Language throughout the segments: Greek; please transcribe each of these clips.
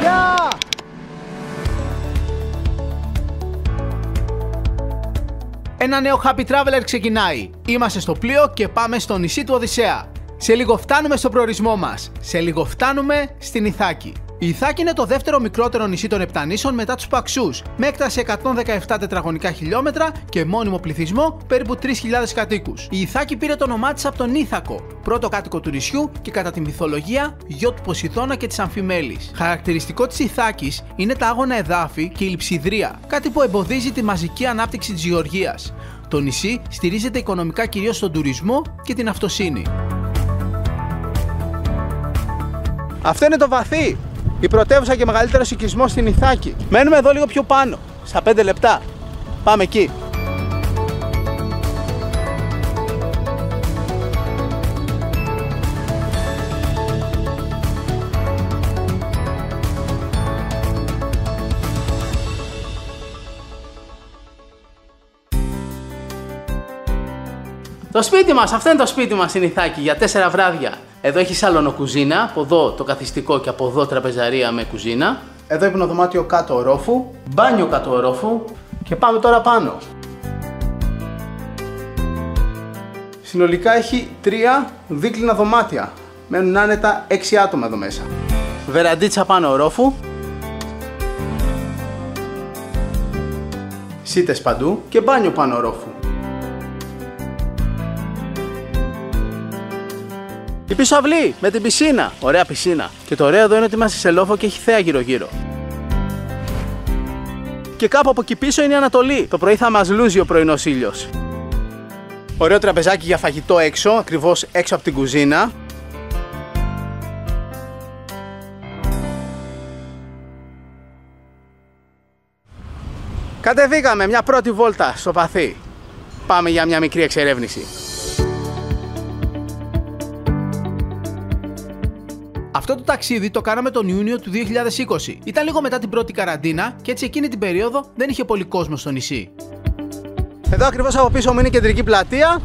Γεια! Ένα νέο Happy Traveler ξεκινάει. Είμαστε στο πλοίο και πάμε στο νησί του Οδυσσέα. Σε λίγο φτάνουμε στο προορισμό μας. Σε λίγο φτάνουμε στην Ιθάκη. Η Ιθάκη είναι το δεύτερο μικρότερο νησί των Επτανήσων μετά τους Παξούς, με έκταση 117 τετραγωνικά χιλιόμετρα και μόνιμο πληθυσμό περίπου 3.000 κατοίκους. Η Ιθάκη πήρε το όνομά της από τον Ήθακο, πρώτο κάτοικο του νησιού και κατά τη μυθολογία γιο του Ποσειδώνα και της Αμφιμέλης. Χαρακτηριστικό της Ιθάκης είναι τα άγωνα εδάφη και η λειψιδρία, κάτι που εμποδίζει τη μαζική ανάπτυξη της γεωργίας. Το νησί στηρίζεται οικονομικά κυρίως στον τουρισμό και την αυτοσύνη. Αυτό είναι το Βαθύ, η πρωτεύουσα και μεγαλύτερος οικισμός στην Ιθάκη. Μένουμε εδώ λίγο πιο πάνω, στα 5 λεπτά. Πάμε εκεί. Το σπίτι μας, αυτό είναι το σπίτι μας στην Ιθάκη για 4 βράδια. Εδώ έχει σαλονοκουζίνα, από εδώ το καθιστικό και από εδώ τραπεζαρία με κουζίνα. Εδώ υπνοδωμάτιο κάτω ορόφου, μπάνιο κάτω ορόφου και πάμε τώρα πάνω. Συνολικά έχει 3 δίκλινα δωμάτια. Μένουν άνετα 6 άτομα εδώ μέσα. Βεραντίτσα πάνω ορόφου. Σίτες παντού και μπάνιο πάνω ορόφου. Η πίσω αυλή με την πισίνα. Ωραία πισίνα. Και το ωραίο εδώ είναι ότι είμαστε σε λόφο και έχει θέα γύρω-γύρω. Και κάπου από εκεί πίσω είναι η Ανατολή. Το πρωί θα μας λούζει ο πρωινός ήλιος. Ωραίο τραπεζάκι για φαγητό έξω, ακριβώς έξω από την κουζίνα. Κατεβήκαμε μια πρώτη βόλτα στο Βαθύ. Πάμε για μια μικρή εξερεύνηση. Αυτό το ταξίδι το κάναμε τον Ιούνιο του 2020. Ήταν λίγο μετά την πρώτη καραντίνα και έτσι εκείνη την περίοδο δεν είχε πολύ κόσμο στο νησί. Εδώ ακριβώς από πίσω μου είναι η κεντρική πλατεία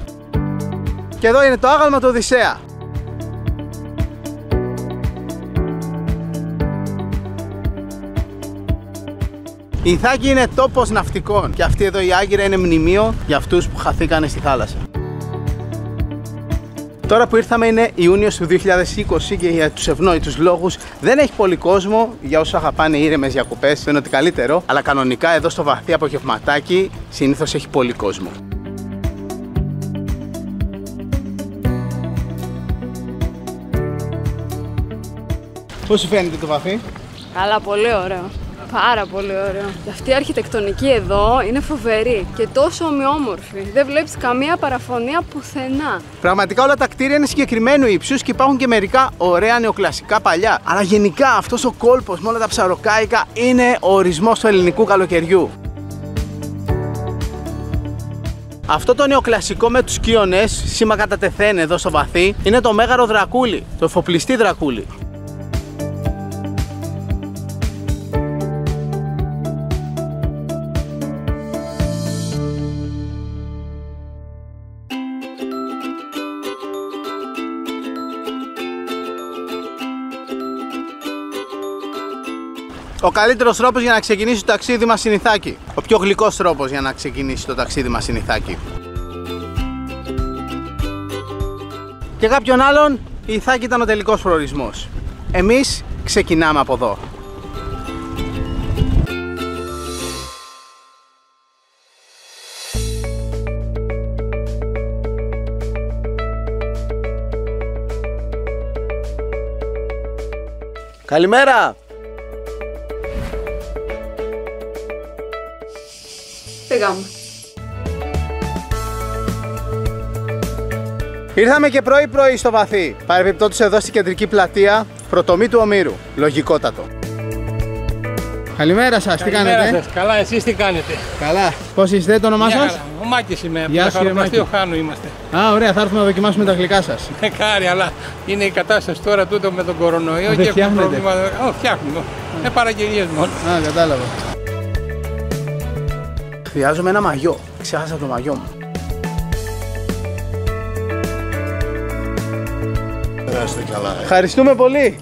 και εδώ είναι το άγαλμα του Οδυσσέα. Η Ιθάκη είναι τόπος ναυτικών και αυτή εδώ η Άγκυρα είναι μνημείο για αυτούς που χαθήκανε στη θάλασσα. Τώρα που ήρθαμε είναι Ιούνιος του 2020 και για τους ευνόητους λόγους δεν έχει πολύ κόσμο. Για όσους αγαπάνε ήρεμες διακοπές είναι ότι καλύτερο, αλλά κανονικά εδώ στο Βαθύ απογευματάκι συνήθως έχει πολύ κόσμο. Πώς σου φαίνεται το Βαθύ? Καλά, πολύ ωραίο. Πάρα πολύ ωραίο. Αυτή η αρχιτεκτονική εδώ είναι φοβερή και τόσο ομοιόμορφη. Δεν βλέπεις καμία παραφωνία πουθενά. Πραγματικά όλα τα κτίρια είναι συγκεκριμένου ύψους και υπάρχουν και μερικά ωραία νεοκλασικά παλιά. Αλλά γενικά αυτός ο κόλπος με όλα τα ψαροκάικα είναι ο ορισμός του ελληνικού καλοκαιριού. Αυτό το νεοκλασικό με τους κύονες, σήμα κατά τεθέν εδώ στο Βαθύ, είναι το Μέγαρο Δρακούλι, το εφοπλιστή Δρακούλι. Ο καλύτερος τρόπος για να ξεκινήσει το ταξίδι μας στην Ιθάκη. Ο πιο γλυκός τρόπος για να ξεκινήσει το ταξίδι μας στην Ιθάκη. Και κάποιον άλλον, η Ιθάκη ήταν ο τελικός προορισμός. Εμείς ξεκινάμε από εδώ. Καλημέρα! Πήγαμε. Ήρθαμε και πρωί-πρωί στο Βαθύ. Παρεμπιπτόντως εδώ στην κεντρική πλατεία, πρωτομή του Ομήρου. Λογικότατο. Καλημέρα σας, τι κάνετε? Καλημέρα σας, καλά, εσείς τι κάνετε? Καλά. Πώς είστε, το όνομά σας? Ο Μάκης είμαι, από Γεια το σου, Χαροπλαστείο Χάνου είμαστε. Α, ωραία, θα έρθουμε να δοκιμάσουμε τα γλυκά σας. Χάρη, αλλά είναι η κατάσταση τώρα τούτο με τον κορονοϊό και έχουμε πρόβλημα. Φτιάχνουμε. Με παραγγελίες μόνο. Α, κατάλαβα. Χρειάζομαι ένα μαγιό. Ξέχασα το μαγιό μου. Περάστε καλά. Ευχαριστούμε πολύ.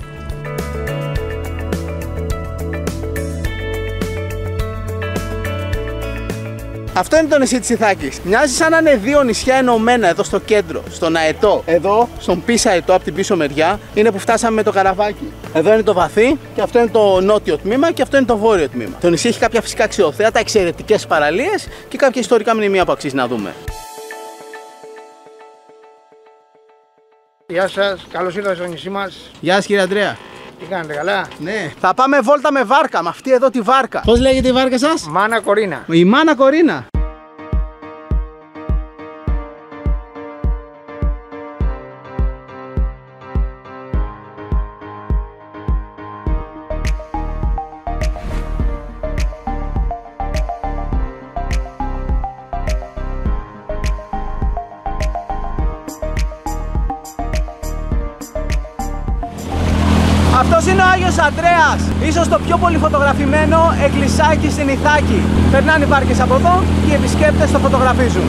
Αυτό είναι το νησί της Ιθάκης. Μοιάζει σαν να είναι δύο νησιά ενωμένα εδώ στο κέντρο, στον Αετό. Εδώ, στον πίσω Αετό, από την πίσω μεριά, είναι που φτάσαμε με το καραβάκι. Εδώ είναι το βαθύ και αυτό είναι το νότιο τμήμα και αυτό είναι το βόρειο τμήμα. Το νησί έχει κάποια φυσικά αξιοθέατα, εξαιρετικές παραλίες και κάποια ιστορικά μνημεία που αξίζει να δούμε. Γεια σας, καλώς ήρθατε στο νησί μας. Γεια σας κύριε Αντρέα. Τι κάνετε, καλά? Ναι. Θα πάμε βόλτα με βάρκα, με αυτή εδώ τη βάρκα. Πώς λέγεται η βάρκα σας? Μάνα Κορίνα. Η Μάνα Κορίνα. Αυτός είναι ο Άγιος Ανδρέας, ίσως το πιο πολύ φωτογραφημένο εκκλησάκι στην Ιθάκη. Περνάνε οι βάρκες από εδώ και οι επισκέπτες το φωτογραφίζουν.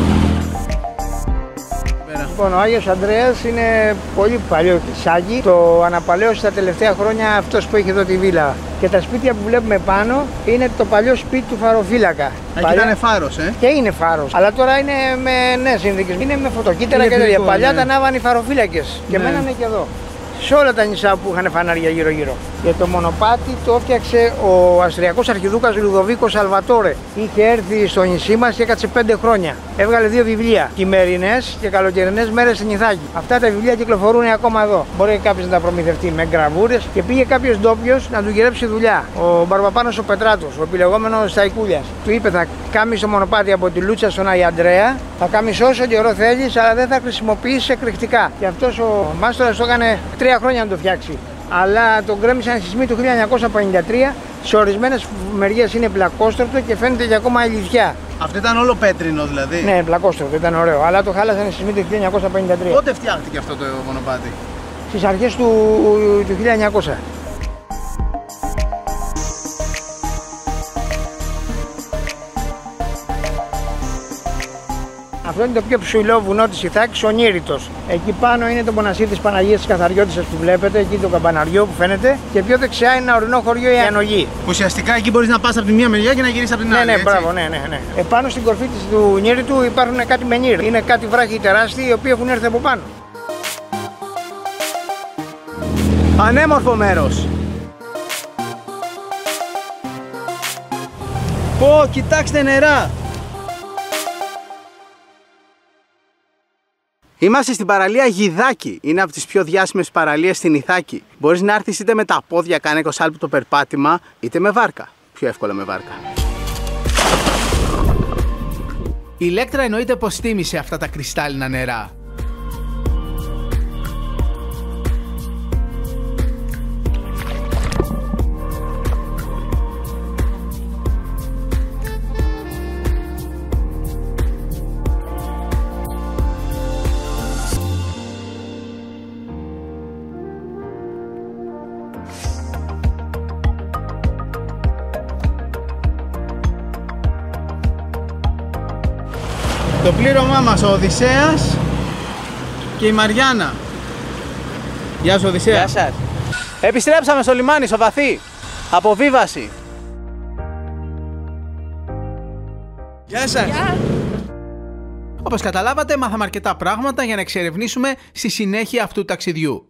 Λοιπόν, ο Άγιος Ανδρέας είναι πολύ παλιό εκκλησάκι. Το αναπαλαίωσε τα τελευταία χρόνια αυτός που έχει εδώ τη βίλα. Και τα σπίτια που βλέπουμε πάνω είναι το παλιό σπίτι του φαροφύλακα. Εκεί ήταν φάρος, Και είναι φάρος. Αλλά τώρα είναι με νέες συνθήκες. Είναι με φωτοκύτταρα και τέτοια. Παλιά τα ανάβανε οι φαροφύλακες και μένανε και εδώ. Σε όλα τα νησιά που είχαν φανάρια γύρω-γύρω. Και το μονοπάτι το έφτιαξε ο Αυστριακός Αρχιδούκας Λουδοβίκος Σαλβατόρε. Είχε έρθει στο νησί μας και έκατσε 5 χρόνια. Έβγαλε 2 βιβλία, χειμερινές και καλοκαιρινές μέρες στην Ιθάκη. Αυτά τα βιβλία κυκλοφορούν ακόμα εδώ. Μπορεί κάποιος να τα προμηθευτεί με γραβούρες και πήγε κάποιος ντόπιος να του γυρέψει δουλειά. Ο Μπαρμπαπάνος ο Πετράτος, ο επιλεγόμενος Σταϊκούλιας. Του είπε: θα κάμεις το μονοπάτι από τη Λούτσα στον Άγιο Ανδρέα, θα κάμεις όσο καιρό θέλεις, αλλά δεν θα χρησιμοποιήσεις εκρηκτικά. Και αυτός ο μάστορας το έκανε 3 χρόνια να το φτιάξει. Αλλά τον γκρέμισαν οι σεισμοί του 1953. Σε ορισμένες μεριές είναι πλακόστρωτο και φαίνεται και ακόμα ηλιθιά. Αυτό ήταν όλο πέτρινο δηλαδή? Ναι, πλακόστρωτο, ήταν ωραίο. Αλλά το χάλασαν οι σεισμοί του 1953. Πότε φτιάχτηκε αυτό το μονοπάτι? Στις αρχές του 1900. Αυτό είναι το πιο ψηλό βουνό της Ιθάκης, ο Νήριτος. Εκεί πάνω είναι το μοναστήρι της Παναγίας της Καθαριώτισσας που βλέπετε, εκεί το καμπαναριό που φαίνεται. Και πιο δεξιά είναι ένα ορεινό χωριό, η Ανογή. Ουσιαστικά εκεί μπορείς να πας από τη μία μεριά και να γυρίσεις από την άλλη. Ναι, μπράβο, ναι. Επάνω στην κορφή του Νήριτου υπάρχουν κάτι μενίρ. Είναι κάτι βράχοι τεράστιοι οι οποίοι έχουν έρθει από πάνω. Πανέμορφο μέρος. Πω, κοιτάξτε νερά. Είμαστε στην παραλία Γιδάκη. Είναι από τις πιο διάσημες παραλίες στην Ιθάκη. Μπορείς να έρθεις είτε με τα πόδια, κάνει 20 λεπτό περπάτημα, είτε με βάρκα. Πιο εύκολα με βάρκα. Η Ηλέκτρα εννοείται πως τίμησε αυτά τα κρυστάλλινα νερά. Το πλήρωμά μας ο Οδυσσέας και η Μαριάννα. Γεια σου Οδυσσέα. Γεια σας. Επιστρέψαμε στο λιμάνι, στο βαθύ. Αποβίβαση. Γεια σας. Όπως καταλάβατε, μάθαμε αρκετά πράγματα για να εξερευνήσουμε στη συνέχεια αυτού του ταξιδιού.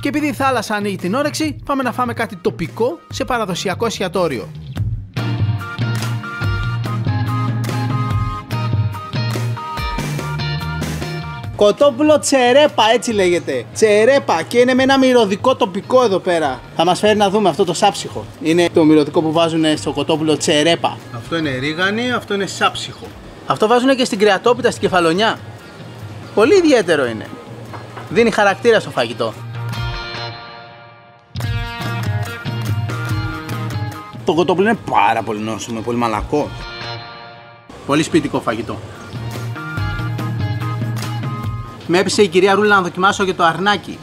Και επειδή η θάλασσα ανοίγει την όρεξη, πάμε να φάμε κάτι τοπικό σε παραδοσιακό εστιατόριο. Κοτόπουλο τσερέπα, έτσι λέγεται. Τσερέπα, και είναι με ένα μυρωδικό τοπικό εδώ πέρα. Θα μας φέρει να δούμε αυτό το σάψυχο. Είναι το μυρωδικό που βάζουν στο κοτόπουλο τσερέπα. Αυτό είναι ρίγανη, αυτό είναι σάψυχο. Αυτό βάζουν και στην κρεατόπιτα, στην κεφαλονιά. Πολύ ιδιαίτερο είναι. Δίνει χαρακτήρα στο φαγητό. Το κοτόπουλο είναι πάρα πολύ νόσιμο, πολύ μαλακό. Πολύ σπιτικό φαγητό. Με έπεισε η κυρία Ρούλα να δοκιμάσω και το αρνάκι.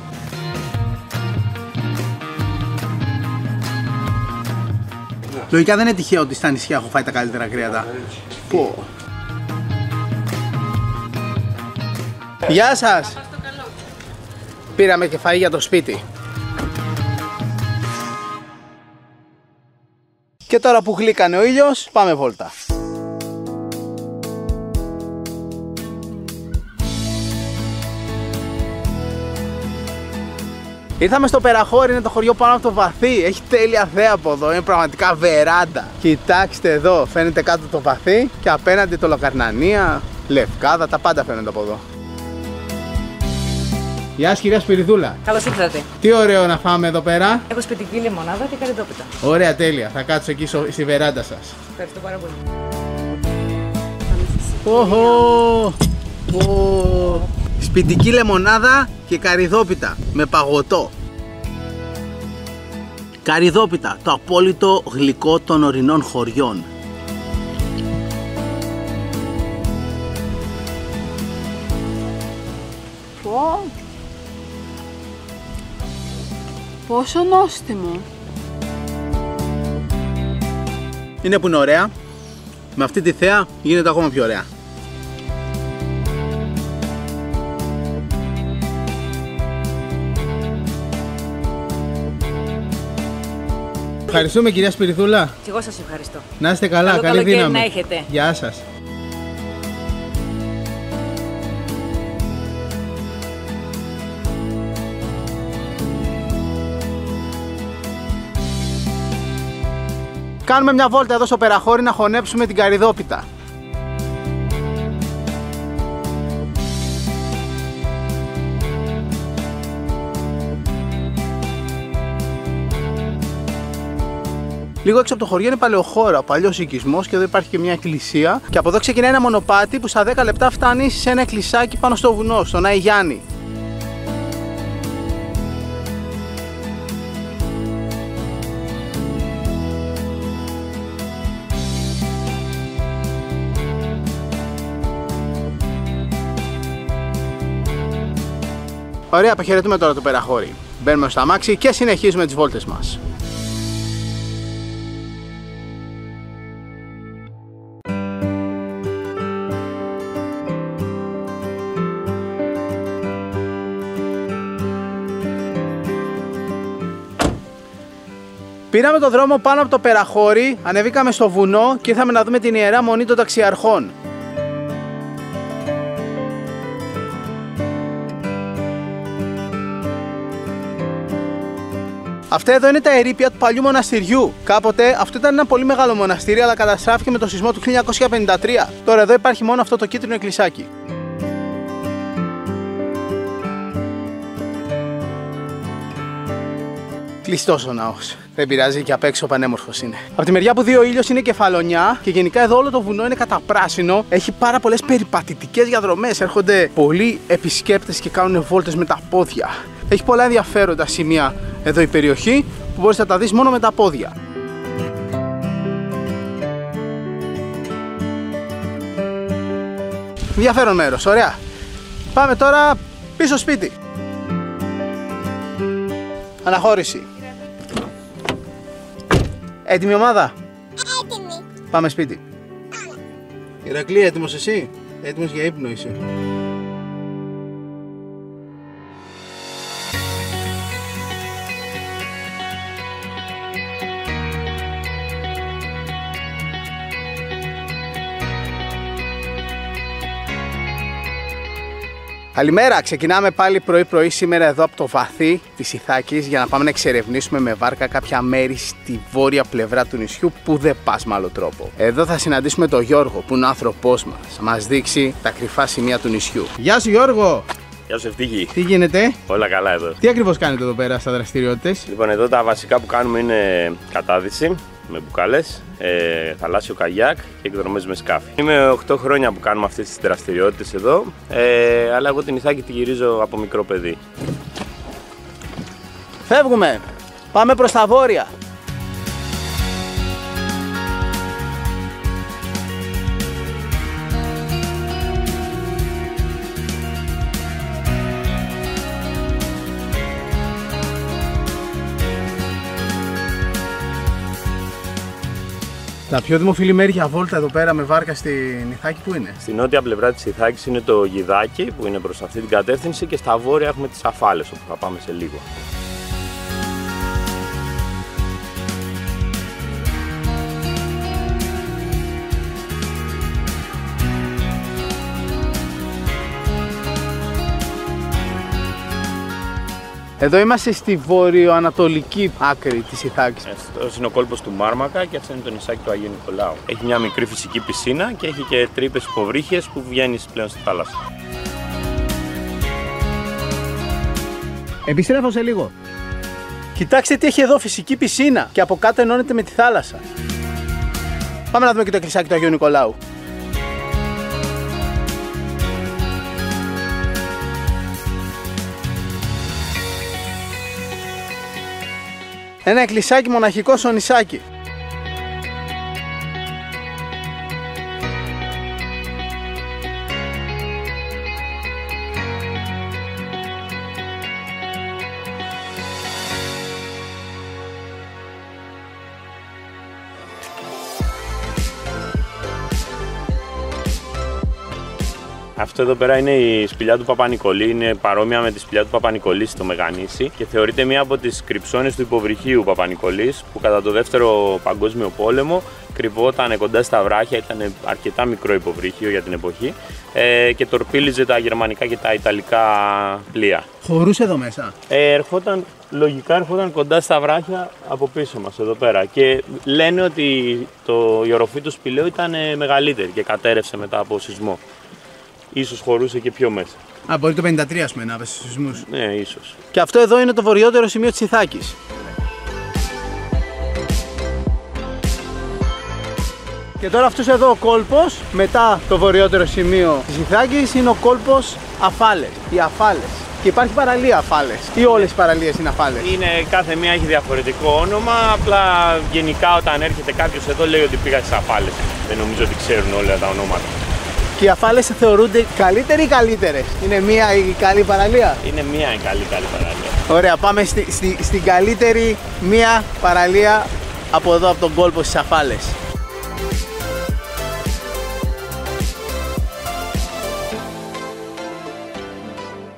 Λογικά δεν είναι τυχαίο ότι στα νησιά έχω φάει τα καλύτερα κρέατα. Πω. Γεια σας! Πήραμε και φαΐ για το σπίτι. Και τώρα που γλύκανε ο ήλιος, πάμε βόλτα. Ήρθαμε στο Περαχώρι, είναι το χωριό πάνω από το Βαθύ. Έχει τέλεια θέα από εδώ, είναι πραγματικά βεράντα. Κοιτάξτε εδώ, φαίνεται κάτω το Βαθύ και απέναντι το Λοκαρνανία, Λευκάδα, τα πάντα φαίνονται από εδώ. Γεια σας κυρία Σπυριδούλα. Καλώς ήρθατε. Τι ωραίο να φάμε εδώ πέρα. Έχω σπιτική λεμονάδα και καρυδόπιτα. Ωραία, τέλεια. Θα κάτσω εκεί στη βεράντα σας. Ευχαριστώ πάρα πολύ. Σπιτική λεμονάδα και καρυδόπιτα με παγωτό. Καρυδόπιτα, το απόλυτο γλυκό των ορεινών χωριών. Πόσο νόστιμο. Είναι που είναι ωραία. Με αυτή τη θέα γίνεται ακόμα πιο ωραία. Ευχαριστούμε κυρία Σπυριδούλα. Και εγώ σας ευχαριστώ. Να είστε καλά, καλή δύναμη. Να έχετε. Γεια σας. Κάνουμε μια βόλτα εδώ στο Περαχώρι να χωνέψουμε την καρυδόπιτα. Λίγο έξω από το χωριό είναι παλαιοχώρα, παλιός οικισμός και εδώ υπάρχει και μια εκκλησία. Και από εδώ ξεκινάει ένα μονοπάτι που στα 10 λεπτά φτάνει σε ένα εκκλησάκι πάνω στο βουνό, στον Άη Γιάννη. Ωραία, αποχαιρετούμε τώρα το Περαχώρι. Μπαίνουμε στο αμάξι και συνεχίζουμε τις βόλτες μας. Πήραμε το δρόμο πάνω από το Περαχώρι, ανεβήκαμε στο βουνό και ήρθαμε να δούμε την Ιερά Μονή των Ταξιαρχών. Αυτά εδώ είναι τα ερείπια του παλιού μοναστηριού. Κάποτε αυτό ήταν ένα πολύ μεγάλο μοναστήρι, αλλά καταστράφηκε με το σεισμό του 1953. Τώρα εδώ υπάρχει μόνο αυτό το κίτρινο εκκλησάκι. Κλειστός ο ναός. Δεν πειράζει, και απ' έξω πανέμορφος είναι. Από τη μεριά που δει ο ήλιος είναι κεφαλονιά και γενικά εδώ όλο το βουνό είναι καταπράσινο. Έχει πάρα πολλές περιπατητικές διαδρομές. Έρχονται πολλοί επισκέπτες και κάνουν βόλτες με τα πόδια. Έχει πολλά ενδιαφέροντα σημεία εδώ η περιοχή που μπορείς να τα δεις μόνο με τα πόδια. Ενδιαφέρον μέρος, ωραία. Πάμε τώρα πίσω σπίτι. Αναχώρηση. Έτοιμη ομάδα? Έτοιμη. Πάμε σπίτι. Ηρακλή, έτοιμος εσύ? Έτοιμος για ύπνο είσαι? Καλημέρα! Ξεκινάμε πάλι πρωί-πρωί σήμερα εδώ από το Βαθύ της Ιθάκης για να πάμε να εξερευνήσουμε με βάρκα κάποια μέρη στη βόρεια πλευρά του νησιού που δεν πας με άλλο τρόπο. Εδώ θα συναντήσουμε τον Γιώργο που είναι ο άνθρωπός μας. Θα μας δείξει τα κρυφά σημεία του νησιού. Γεια σου Γιώργο! Γεια σου Ευτύχη. Τι γίνεται? Όλα καλά εδώ. Τι ακριβώς κάνετε εδώ πέρα στα δραστηριότητες? Λοιπόν, εδώ τα βασικά που κάνουμε είναι κατάδυση με μπουκάλες, θαλάσσιο καγιάκ και εκδρομές με σκάφη. Είμαι 8 χρόνια που κάνουμε αυτές τις δραστηριότητες εδώ, αλλά εγώ την Ιθάκη τη γυρίζω από μικρό παιδί. Φεύγουμε! Πάμε προς τα βόρεια! Τα πιο δημοφιλή μέρη για βόλτα εδώ πέρα με βάρκα στην Ιθάκη που είναι? Στη νότια πλευρά της Ιθάκης είναι το Γιδάκι που είναι προς αυτή την κατεύθυνση και στα βόρεια έχουμε τις Αφάλες όπου θα πάμε σε λίγο. Εδώ είμαστε στη βορειοανατολική άκρη της Ιθάκης. Αυτός είναι ο κόλπος του Μάρμακα και αυτό είναι το νησάκι του Αγίου Νικολάου. Έχει μια μικρή φυσική πισίνα και έχει και τρύπες υποβρύχιες που βγαίνεις πλέον στη θάλασσα. Επιστρέφω σε λίγο. Κοιτάξτε τι έχει εδώ, φυσική πισίνα και από κάτω ενώνεται με τη θάλασσα. Πάμε να δούμε και το εκκλησάκι του Αγίου Νικολάου. Ένα εκκλησάκι μοναχικό στο νησάκι. Αυτό εδώ πέρα είναι η σπηλιά του Παπα-Νικολή, είναι παρόμοια με τη σπηλιά του Παπα-Νικολή στο Μεγανήσι και θεωρείται μία από τις κρυψώνες του υποβρυχίου Παπα-Νικολής που κατά το δεύτερο παγκόσμιο πόλεμο κρυβόταν κοντά στα βράχια, ήταν αρκετά μικρό υποβρύχιο για την εποχή και τορπίλιζε τα γερμανικά και τα ιταλικά πλοία. Χωρούσε εδώ μέσα? Λογικά ερχόταν κοντά στα βράχια από πίσω μας εδώ πέρα και λένε ότι η οροφή του σπηλαίου ήταν μεγαλύτερη και κατέρευσε μετά από σεισμό. Ίσως χωρούσε και πιο μέσα. Μπορεί το 53 ας πούμε να έπεσε στους σεισμούς. Ναι, ίσως. Και αυτό εδώ είναι το βορειότερο σημείο της Ιθάκης. Και τώρα αυτός εδώ ο κόλπος, μετά το βορειότερο σημείο της Ιθάκης, είναι ο κόλπος Αφάλες. Οι Αφάλες. Και υπάρχει παραλία Αφάλες. Ή όλες οι παραλίες είναι Αφάλες? Κάθε μία έχει διαφορετικό όνομα. Απλά γενικά όταν έρχεται κάποιος εδώ λέει ότι πήγα στις Αφάλες. Δεν νομίζω ότι ξέρουν όλα τα ονόματα. Και οι Αφάλες θεωρούνται καλύτεροι ή καλύτερες? Είναι μία η καλή παραλία? Είναι μία η καλή παραλία. Ωραία, πάμε στην καλύτερη μία παραλία από εδώ, από τον κόλπο στις Αφάλες.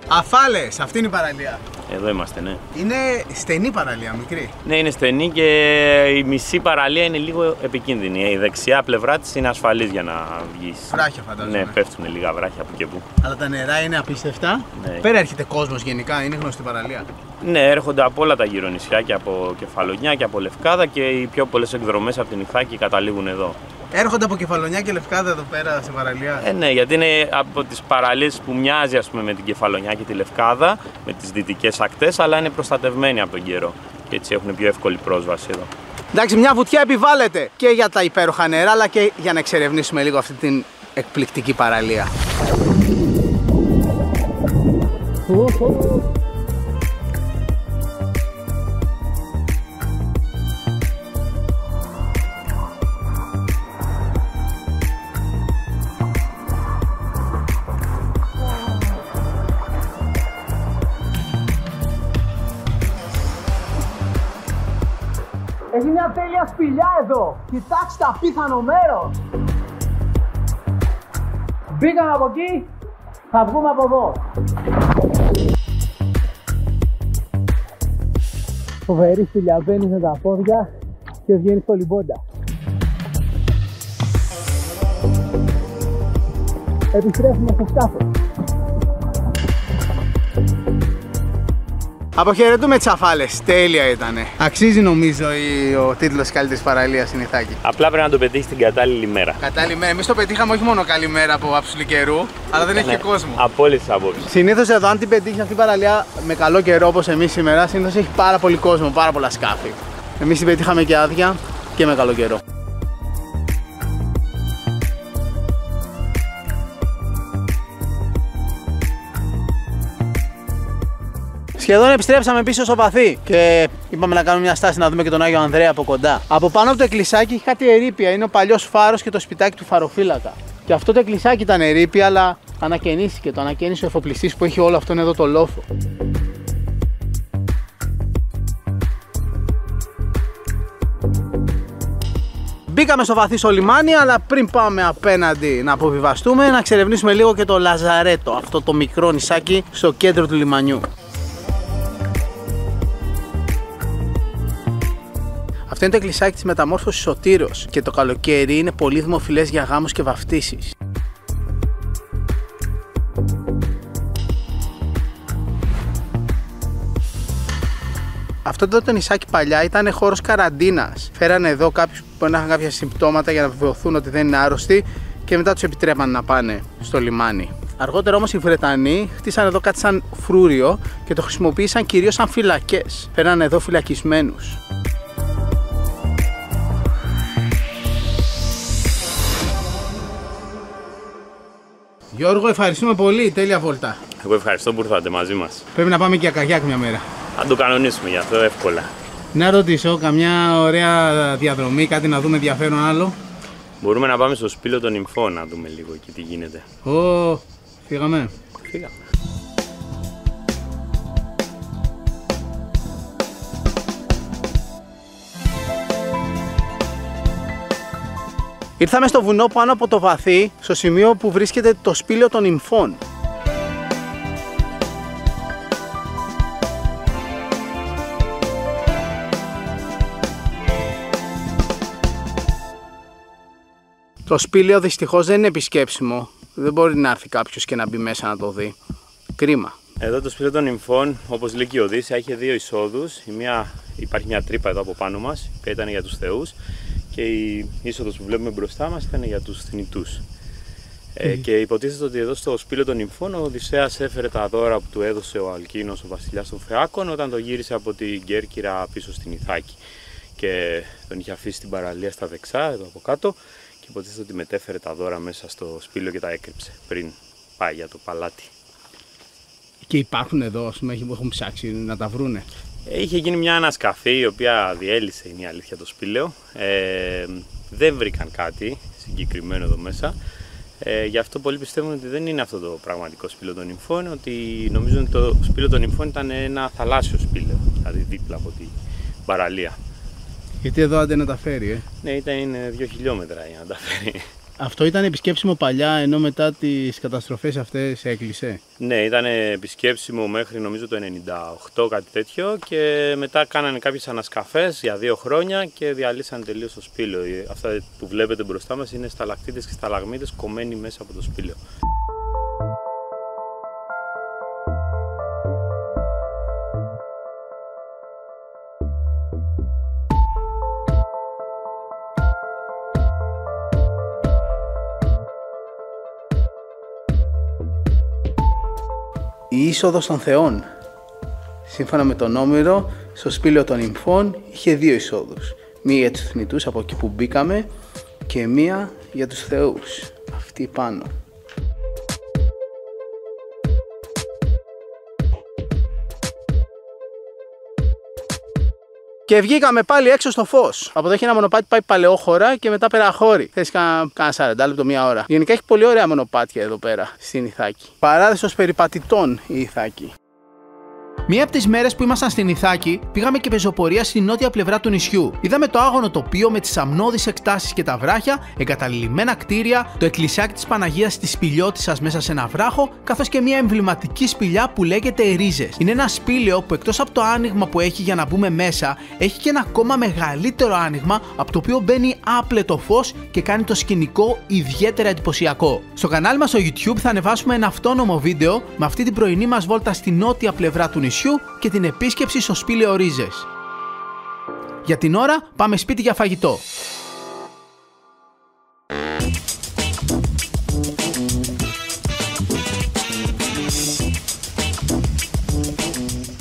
Αφάλες, αυτή είναι η παραλία. Εδώ είμαστε, ναι. Είναι στενή παραλία, μικρή. Ναι, είναι στενή και η μισή παραλία είναι λίγο επικίνδυνη. Η δεξιά πλευρά της είναι ασφαλής για να βγεις. Βράχια φαντάζομαι. Ναι, πέφτουν λίγα βράχια από και που. Αλλά τα νερά είναι απίστευτα. Ναι. Πέρα έρχεται κόσμος γενικά, είναι γνωστή παραλία. Ναι, έρχονται από όλα τα γύρω νησιά και από Κεφαλονιά και από Λευκάδα και οι πιο πολλές εκδρομές από την Ιθάκη καταλήγουν εδώ. Έρχονται από Κεφαλονιά και Λευκάδα εδώ πέρα σε παραλία. Ναι, γιατί είναι από τις παραλίες που μοιάζει ας πούμε, με την Κεφαλονιά και τη Λευκάδα, με τις δυτικές ακτές, αλλά είναι προστατευμένοι από τον καιρό και έτσι έχουν πιο εύκολη πρόσβαση εδώ. Εντάξει, μια βουτιά επιβάλλεται και για τα υπέροχα νερά, αλλά και για να εξερευνήσουμε λίγο αυτή την εκπληκτική παραλία. Έχει μια τέλεια σπηλιά εδώ. Κοιτάξτε, απίθανο μέρος. Μπήκαμε από εκεί, θα βγούμε από εδώ. Φοβερή σπηλιά, μπαίνεις με τα πόδια και βγαίνεις στο λιμπόντα. Επιστρέφουμε στο σκάφος. Αποχαιρετούμε τις Αφάλες, τέλεια ήτανε. Αξίζει νομίζω ο τίτλος της καλύτερης παραλίας στην Ιθάκη. Απλά πρέπει να το πετύχεις την κατάλληλη μέρα. Κατάλληλη μέρα. Εμείς το πετύχαμε όχι μόνο καλή μέρα από άψη καιρού, αλλά δεν έχει και κόσμο. Από όλες τις απόψεις. Συνήθως εδώ, αν την πετύχεις αυτή η παραλία με καλό καιρό όπως εμείς σήμερα, συνήθως έχει πάρα πολύ κόσμο, πάρα πολλά σκάφη. Εμείς την πετύχαμε και άδεια και με καλό καιρό. Σχεδόν επιστρέψαμε πίσω στο βαθύ και είπαμε να κάνουμε μια στάση να δούμε και τον Άγιο Ανδρέα από κοντά. Από πάνω από το εκκλησάκι έχει κάτι ερείπια, είναι ο παλιός φάρος και το σπιτάκι του φαροφύλακα. Και αυτό το εκκλησάκι ήταν ερείπια, αλλά ανακαινίστηκε, το ανακαίνισε ο εφοπλιστής που έχει όλο αυτόν εδώ το λόφο. Μπήκαμε στο βαθύ στο λιμάνι, αλλά πριν πάμε απέναντι να αποβιβαστούμε, να εξερευνήσουμε λίγο και το Λαζαρέτο, αυτό το μικρό νησάκι στο κέντρο του λιμανιού. Αυτό είναι το εκκλησάκι της Μεταμόρφωσης Σωτήρος και το καλοκαίρι είναι πολύ δημοφιλές για γάμους και βαφτίσεις. Αυτό εδώ το νησάκι παλιά ήταν χώρος καραντίνας. Φέρανε εδώ κάποιους που μπορεί να είχαν κάποια συμπτώματα για να βεβαιωθούν ότι δεν είναι άρρωστοι και μετά τους επιτρέπαν να πάνε στο λιμάνι. Αργότερα όμως οι Βρετανοί χτίσαν εδώ κάτι σαν φρούριο και το χρησιμοποίησαν κυρίως σαν φυλακές. Φέρανε εδώ φυλακισμένους. Γιώργο, ευχαριστούμε πολύ. Τέλεια βόλτα. Εγώ ευχαριστώ που ήρθατε μαζί μας. Πρέπει να πάμε και για Καγιάκ μια μέρα. Θα το κανονίσουμε γι' αυτό εύκολα. Να ρωτήσω, καμιά ωραία διαδρομή, κάτι να δούμε ενδιαφέρον άλλο? Μπορούμε να πάμε στο Σπήλο των Νυμφών να δούμε λίγο εκεί τι γίνεται. Φύγαμε. Φύγαμε. Ήρθαμε στο βουνό πάνω από το βαθύ, στο σημείο που βρίσκεται το Σπήλαιο των Νυμφών. Το σπήλαιο δυστυχώς δεν είναι επισκέψιμο. Δεν μπορεί να έρθει κάποιος και να μπει μέσα να το δει. Κρίμα. Εδώ το Σπήλαιο των Νυμφών, όπως λέει και η Οδύσσεια, έχει δύο εισόδους. Υπάρχει μια τρύπα εδώ από πάνω μας, που ήταν για τους θεούς, και η είσοδος που βλέπουμε μπροστά μας ήταν για τους θνητούς. Και υποτίθεται ότι εδώ στο Σπήλαιο των Νυμφών ο Οδυσσέας έφερε τα δώρα που του έδωσε ο Αλκίνος, ο βασιλιάς των Φεάκων, όταν το γύρισε από την Κέρκυρα πίσω στην Ιθάκη. Και τον είχε αφήσει στην παραλία στα δεξιά, εδώ από κάτω, και υποτίθεται ότι μετέφερε τα δώρα μέσα στο σπήλαιο και τα έκρυψε πριν πάει για το παλάτι. Και υπάρχουν εδώ, ας πούμε, έχουν ψάξει να τα βρούνε. Είχε γίνει μια ανασκαφή η οποία διέλυσε, είναι η αλήθεια, το σπήλαιο. Δεν βρήκαν κάτι συγκεκριμένο εδώ μέσα. Γι' αυτό πολλοί πιστεύουν ότι δεν είναι αυτό το πραγματικό Σπήλαιο των Νυμφών, ότι νομίζουν ότι το Σπήλαιο των Νυμφών ήταν ένα θαλάσσιο σπήλαιο, δηλαδή δίπλα από την παραλία. Γιατί εδώ άντε να τα φέρει, Ναι, είναι 2 χιλιόμετρα για να τα φέρει. Αυτό ήταν επισκέψιμο παλιά, ενώ μετά τις καταστροφές αυτές έκλεισε. Ναι, ήταν επισκέψιμο μέχρι νομίζω το 98, κάτι τέτοιο, και μετά κάνανε κάποιες ανασκαφές για 2 χρόνια και διαλύσανε τελείως το σπήλαιο. Αυτά που βλέπετε μπροστά μας είναι σταλακτίτες και σταλαγμίτες κομμένοι μέσα από το σπήλαιο. Η είσοδος των θεών. Σύμφωνα με τον Όμηρο, στο Σπήλαιο των Νυμφών είχε 2 εισόδους. Μία για τους θνητούς από εκεί που μπήκαμε και μία για τους θεούς, αυτή πάνω. Και βγήκαμε πάλι έξω στο φως. Από εδώ έχει ένα μονοπάτι που πάει Παλαιόχώρα και μετά Περαχώρη. Θες κάνα 40 λεπτό, μία ώρα. Γενικά έχει πολύ ωραία μονοπάτια εδώ πέρα στην Ιθάκη. Παράδεισος περιπατητών η Ιθάκη. Μία από τις μέρες που ήμασταν στην Ιθάκη, πήγαμε και πεζοπορία στην νότια πλευρά του νησιού. Είδαμε το άγωνο τοπίο με τις αμνώδεις εκτάσεις και τα βράχια, εγκαταλειμμένα κτίρια, το εκκλησιάκι της Παναγίας της Σπηλιώτισσας μέσα σε ένα βράχο, καθώς και μια εμβληματική σπηλιά που λέγεται Ρίζες. Είναι ένα σπήλαιο που εκτός από το άνοιγμα που έχει για να μπούμε μέσα, έχει και ένα ακόμα μεγαλύτερο άνοιγμα από το οποίο μπαίνει άπλετο φως και κάνει το σκηνικό ιδιαίτερα εντυπωσιακό. Στο κανάλι μας στο YouTube θα ανεβάσουμε ένα αυτόνομο βίντεο με αυτή την πρωινή μας βόλτα στη νότια πλευρά του νησιού και την επίσκεψη στο σπήλαιο Ρίζες. Για την ώρα πάμε σπίτι για φαγητό.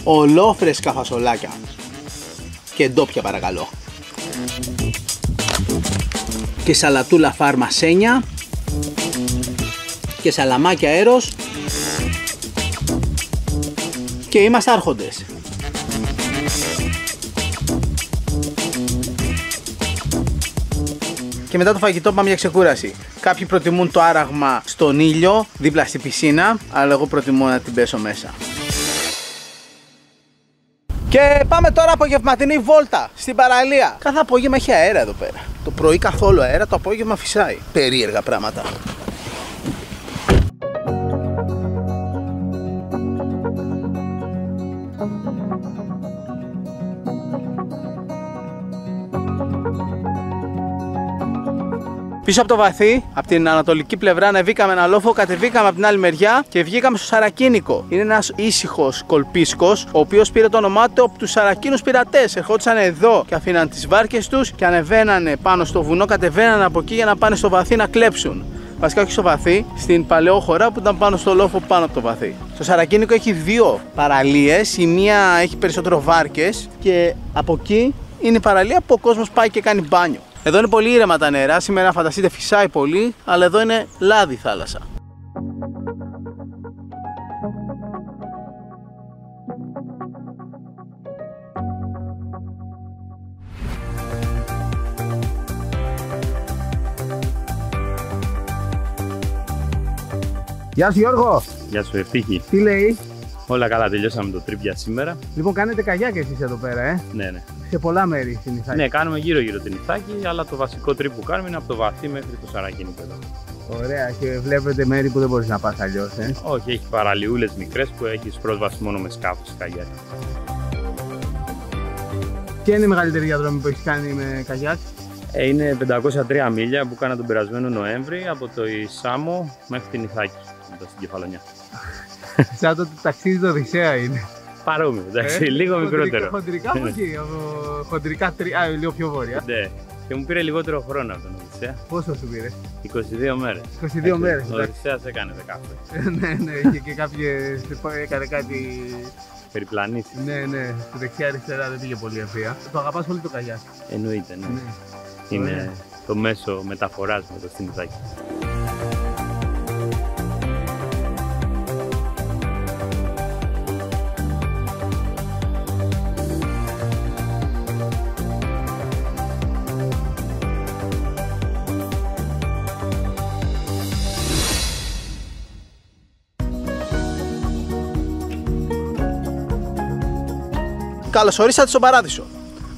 Ολόφρεσκα φασολάκια και ντόπια παρακαλώ. Και σαλατούλα φάρμα σένια και σαλαμάκια έρος. Και είμαστε άρχοντες. Και μετά το φαγητό πάμε για ξεκούραση. Κάποιοι προτιμούν το άραγμα στον ήλιο, δίπλα στη πισίνα, αλλά εγώ προτιμώ να την πέσω μέσα. Και πάμε τώρα απογευματινή βόλτα στην παραλία. Κάθε απόγευμα έχει αέρα εδώ πέρα. Το πρωί καθόλου αέρα, το απόγευμα φυσάει. Περίεργα πράγματα. Πίσω από το βαθύ, από την ανατολική πλευρά, ανεβήκαμε ένα λόφο, κατεβήκαμε από την άλλη μεριά και βγήκαμε στο Σαρακίνικο. Είναι ένας ήσυχος κολπίσκος, ο οποίος πήρε το όνομά του από τους Σαρακίνους πειρατές. Ερχόντουσαν εδώ και αφήναν τις βάρκες τους και ανεβαίνανε πάνω στο βουνό, κατεβαίνανε από εκεί για να πάνε στο βαθύ να κλέψουν. Βασικά όχι στο βαθύ, στην παλαιόχώρα που ήταν πάνω στο λόφο πάνω από το βαθύ. Στο Σαρακίνικο έχει δύο παραλίες, η μία έχει περισσότερο βάρκες και από εκεί είναι η παραλία που ο κόσμος πάει και κάνει μπάνιο. Εδώ είναι πολύ ήρεμα τα νερά, σήμερα φανταστείτε φυσάει πολύ, αλλά εδώ είναι λάδι θάλασσα. Γεια σου Γιώργο! Γεια σου Ευτύχη. Τι λέει? Όλα καλά, τελειώσαμε το trip για σήμερα. Λοιπόν, κάνετε καγιάκ εσείς εδώ πέρα, Ναι. Σε πολλά μέρη στην Ιθάκη. Ναι, κάνουμε γύρω-γύρω την Ιθάκη, αλλά το βασικό trip που κάνουμε είναι από το βαθύ μέχρι το Σαρακίνικο εδώ. Ωραία, και βλέπετε μέρη που δεν μπορείς να πας αλλιώς, Όχι, έχει παραλιούλες μικρές που έχεις πρόσβαση μόνο με σκάφος καγιάκ. Ποια είναι η μεγαλύτερη διαδρομή που έχεις κάνει με καγιάκ? Είναι 503 μίλια που κάνα τον περασμένο Νοέμβρη από το Ισάμο μέχρι την Ιθάκη, μετά στην Κεφαλονιά. Σαν το ταξίδι του Οδυσσέα είναι. Παρόμοιο, εντάξει, λίγο μικρότερο. Χοντρικά από εκεί, χοντρικά λίγο πιο βόρεια. Ναι, και μου πήρε λιγότερο χρόνο από τον Οδυσσέα. Πόσο σου πήρε? 22 μέρες. 22 μέρες. Ο Οδυσσέας έκανε 10. Ναι, είχε και κάποιες, έκανε κάτι... Περιπλανήσεις. Ναι, στη δεξιά αριστερά δεν πήγε πολύ ευθεία. Το αγαπάς πολύ το καγιάκ? Εννοείται, ναι. Είναι το μέσο μεταφοράς με το στην Ιθάκη. Καλώς ορίσατε στον Παράδεισο.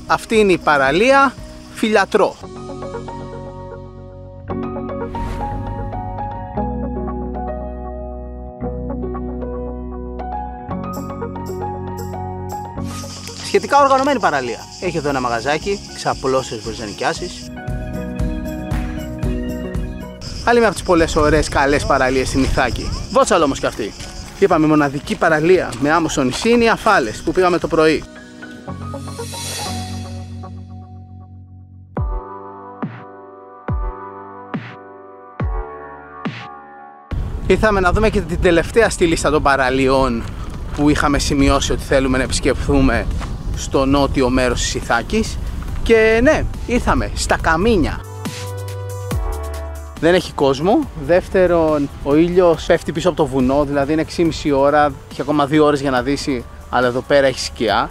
Αυτή είναι η παραλία Φιλιατρό. Σχετικά οργανωμένη παραλία. Έχει εδώ ένα μαγαζάκι, ξαπλώσεις μπορείς να νοικιάσεις. Άλλη μια από τις πολλές ωραίες καλές παραλίες στην Ιθάκη. Βότσαλο όμως και αυτή. Είπαμε μοναδική παραλία με άμμο στο νησί είναι οι Αφάλες που πήγαμε το πρωί. Ήρθαμε να δούμε και την τελευταία στη λίστα των παραλιών που είχαμε σημειώσει ότι θέλουμε να επισκεφθούμε στο νότιο μέρος της Ιθάκης. Και ναι, ήρθαμε στα Καμίνια. Δεν έχει κόσμο. Δεύτερον, ο ήλιος πέφτει πίσω από το βουνό, δηλαδή είναι 6,5 ώρα, έχει ακόμα 2 ώρες για να δύσει, αλλά εδώ πέρα έχει σκιά.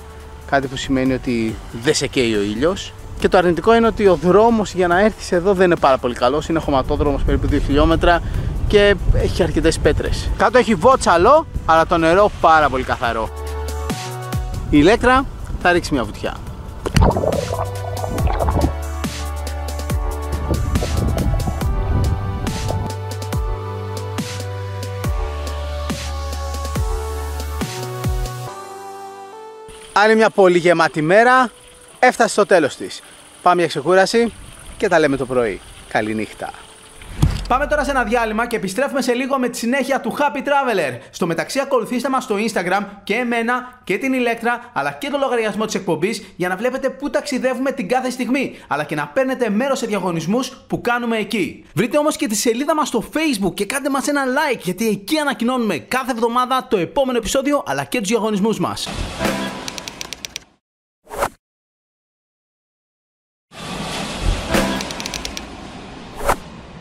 Κάτι που σημαίνει ότι δεν σε καίει ο ήλιος. Και το αρνητικό είναι ότι ο δρόμος για να έρθεις εδώ δεν είναι πάρα πολύ καλός. Είναι χωματόδρομος περίπου 2 χιλιόμετρα και έχει αρκετές πέτρες. Κάτω έχει βότσαλο, αλλά το νερό πάρα πολύ καθαρό. Η Ηλέκτρα θα ρίξει μια βουτιά. Άλλη μια πολύ γεμάτη μέρα έφτασε στο τέλος της. Πάμε για ξεκούραση και τα λέμε το πρωί. Καληνύχτα. Πάμε τώρα σε ένα διάλειμμα και επιστρέφουμε σε λίγο με τη συνέχεια του Happy Traveler. Στο μεταξύ ακολουθήστε μας στο Instagram και εμένα και την Ηλέκτρα αλλά και το λογαριασμό της εκπομπής για να βλέπετε πού ταξιδεύουμε την κάθε στιγμή αλλά και να παίρνετε μέρος σε διαγωνισμούς που κάνουμε εκεί. Βρείτε όμως και τη σελίδα μας στο Facebook και κάντε μας ένα like γιατί εκεί ανακοινώνουμε κάθε εβδομάδα το επόμενο επεισόδιο αλλά και τους διαγωνισμούς μας.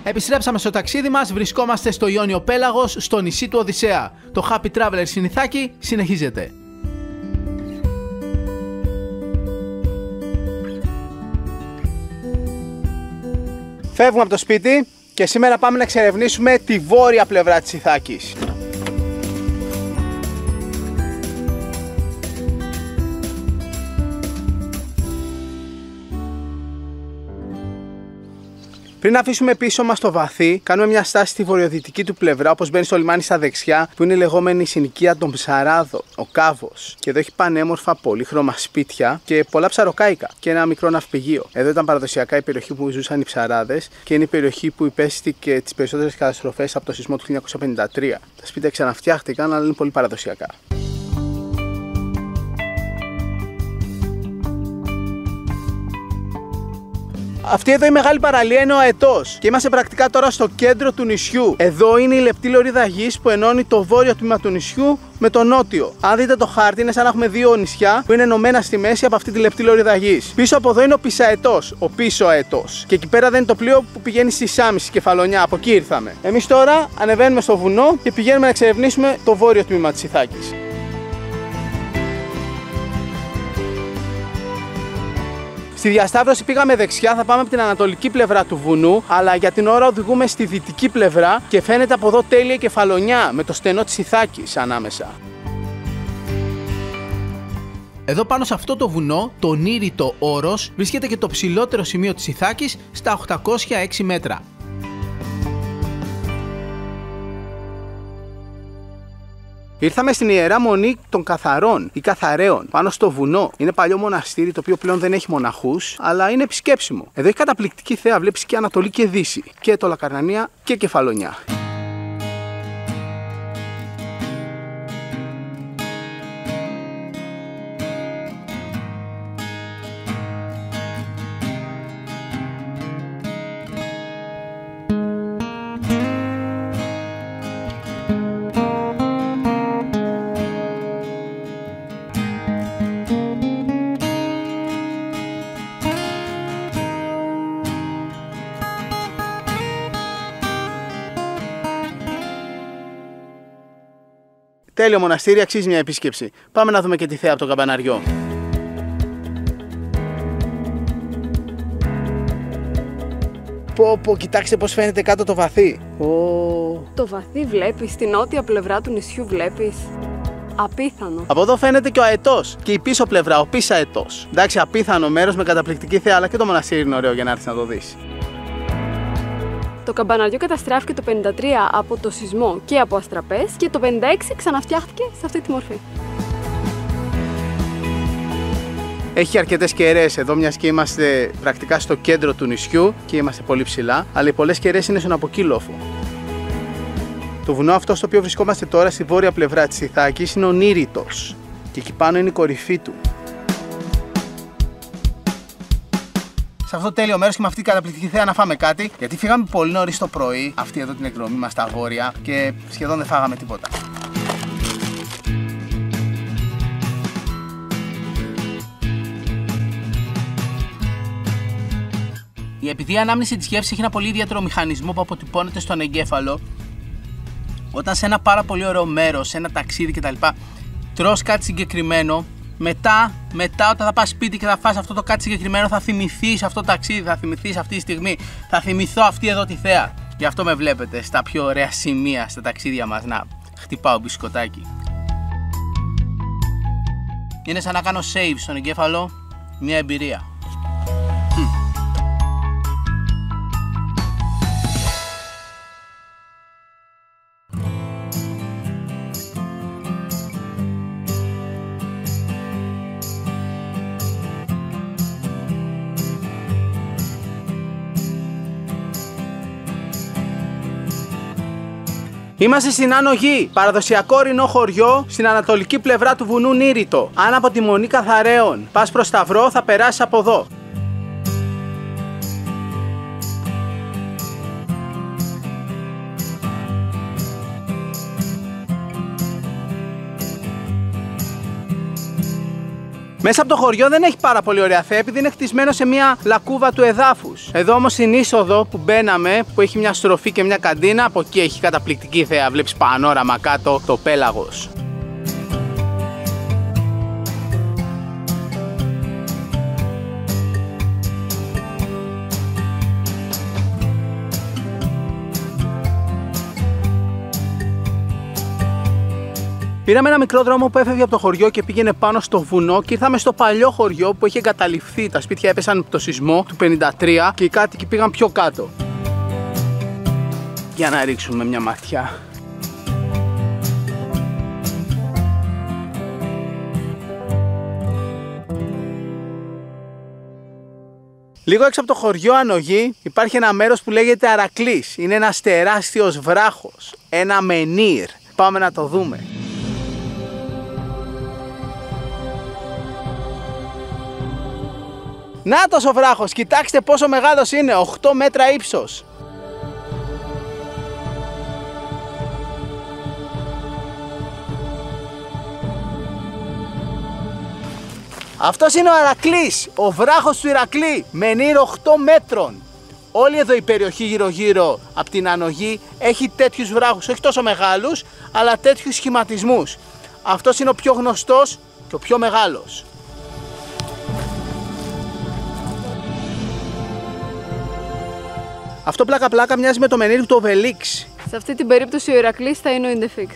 Επιστρέψαμε στο ταξίδι μας, βρισκόμαστε στο Ιόνιο Πέλαγος, στο νησί του Οδυσσέα. Το Happy Traveler στην Ιθάκη συνεχίζεται. Φεύγουμε από το σπίτι και σήμερα πάμε να εξερευνήσουμε τη βόρεια πλευρά της Ιθάκης. Πριν αφήσουμε πίσω μας το βαθύ, κάνουμε μια στάση στη βορειοδυτική του πλευρά, όπως μπαίνει στο λιμάνι στα δεξιά, που είναι η λεγόμενη συνοικία των Ψαράδων, ο Κάβος. Και εδώ έχει πανέμορφα πολύχρωμα σπίτια και πολλά ψαροκάικα και ένα μικρό ναυπηγείο. Εδώ ήταν παραδοσιακά η περιοχή που ζούσαν οι ψαράδες και είναι η περιοχή που υπέστηκε τις περισσότερες καταστροφές από το σεισμό του 1953. Τα σπίτια ξαναφτιάχτηκαν, αλλά είναι πολύ παραδοσιακά. Αυτή εδώ η μεγάλη παραλία είναι ο Αετός και είμαστε πρακτικά τώρα στο κέντρο του νησιού. Εδώ είναι η λεπτή λωρίδα γης που ενώνει το βόρειο τμήμα του νησιού με το νότιο. Αν δείτε το χάρτη, είναι σαν να έχουμε δύο νησιά που είναι ενωμένα στη μέση από αυτή τη λεπτή λωρίδα γης. Πίσω από εδώ είναι ο Πισαετός, ο πίσω Αετός. Και εκεί πέρα δεν είναι το πλοίο που πηγαίνει στη Σάμι, στη Κεφαλονιά. Από εκεί ήρθαμε. Εμείς τώρα ανεβαίνουμε στο βουνό και πηγαίνουμε να εξερευνήσουμε το βόρειο τμήμα της Ιθάκης. Στη διασταύρωση πήγαμε δεξιά, θα πάμε από την ανατολική πλευρά του βουνού, αλλά για την ώρα οδηγούμε στη δυτική πλευρά και φαίνεται από εδώ τέλεια η Κεφαλονιά με το στενό της Ιθάκης ανάμεσα. Εδώ πάνω σε αυτό το βουνό, το Νήριτο Όρος, βρίσκεται και το ψηλότερο σημείο της Ιθάκης στα 806 μέτρα. Ήρθαμε στην Ιερά Μονή των Καθαρών ή Καθαρέων, πάνω στο βουνό. Είναι παλιό μοναστήρι το οποίο πλέον δεν έχει μοναχούς, αλλά είναι επισκέψιμο. Εδώ έχει καταπληκτική θέα, βλέπεις και Ανατολή και Δύση, και το Λακαρνανία και Κεφαλονιά. Τέλειο μοναστήρι, αξίζει μια επίσκεψη. Πάμε να δούμε και τη θέα από το καμπαναριό. Πω, κοιτάξτε πώς φαίνεται κάτω το βαθύ. Το βαθύ βλέπεις, στην νότια πλευρά του νησιού βλέπεις. Απίθανο. Από εδώ φαίνεται και ο Αετός και η πίσω πλευρά, ο Πισαετός. Εντάξει, απίθανο μέρος με καταπληκτική θέα, αλλά και το μοναστήρι είναι ωραίο για να έρθεις να το δεις. Το καμπαναριό καταστράφηκε το 53 από το σεισμό και από αστραπές και το 56 ξαναφτιάχτηκε σε αυτή τη μορφή. Έχει αρκετές κεραίες εδώ, μιας και είμαστε πρακτικά στο κέντρο του νησιού και είμαστε πολύ ψηλά, αλλά οι πολλές κεραίες είναι στον αποκύλοφο. Το βουνό αυτό στο οποίο βρισκόμαστε τώρα, στη βόρεια πλευρά της Ιθάκης, είναι ο Νήριτος και εκεί πάνω είναι η κορυφή του. Σε αυτό το τέλειο μέρος και με αυτή την καταπληκτική θέα να φάμε κάτι, γιατί φύγαμε πολύ νωρίς το πρωί, αυτή εδώ την εκδρομή μας στα βόρεια, και σχεδόν δεν φάγαμε τίποτα. Επειδή η ανάμνηση της γεύσης έχει ένα πολύ ιδιαίτερο μηχανισμό που αποτυπώνεται στον εγκέφαλο, όταν σε ένα πάρα πολύ ωραίο μέρος, σε ένα ταξίδι κτλ., τρως κάτι συγκεκριμένο, μετά όταν θα πας σπίτι και θα φας αυτό το κάτι συγκεκριμένο, θα θυμηθείς αυτό το ταξίδι, θα θυμηθείς αυτή τη στιγμή, θα θυμηθώ αυτή εδώ τη θέα. Γι' αυτό με βλέπετε στα πιο ωραία σημεία στα ταξίδια μας να χτυπάω μπισκοτάκι. Είναι σαν να κάνω save στον εγκέφαλο, μια εμπειρία. Είμαστε στην Άνω Γη, παραδοσιακό ορεινό χωριό στην ανατολική πλευρά του βουνού Νήριτο. Αν από τη Μονή Καθαρέων πας προς Σταυρό, θα περάσεις από εδώ. Μέσα από το χωριό δεν έχει πάρα πολύ ωραία θέα, επειδή είναι χτισμένο σε μια λακκούβα του εδάφους. Εδώ όμως στην είσοδο που μπαίναμε, που έχει μια στροφή και μια καντίνα, από εκεί έχει καταπληκτική θέα. Βλέπεις πανόραμα κάτω το πέλαγος. Πήραμε ένα μικρό δρόμο που έφευγε από το χωριό και πήγαινε πάνω στο βουνό και ήρθαμε στο παλιό χωριό που είχε εγκαταλειφθεί. Τα σπίτια έπεσαν από το σεισμό του 53 και οι κάτοικοι πήγαν πιο κάτω. Για να ρίξουμε μια ματιά. Λίγο έξω από το χωριό Ανογή υπάρχει ένα μέρος που λέγεται Αρακλής. Είναι ένας τεράστιος βράχος, ένα μενίρ. Πάμε να το δούμε. Νάτος ο βράχος, κοιτάξτε πόσο μεγάλος είναι, 8 μέτρα ύψος. Αυτός είναι ο Αρακλής, ο βράχος του Ηρακλή, μενίρ 8 μέτρων. Όλη εδώ η περιοχή γύρω-γύρω από την Ανογή έχει τέτοιους βράχους, όχι τόσο μεγάλους, αλλά τέτοιους σχηματισμούς. Αυτός είναι ο πιο γνωστός και ο πιο μεγάλος. Αυτό πλάκα-πλάκα μοιάζει με το μενίρ του Οβελίξ. Σε αυτή την περίπτωση ο Ηρακλής θα είναι ο Ιντεφίξ.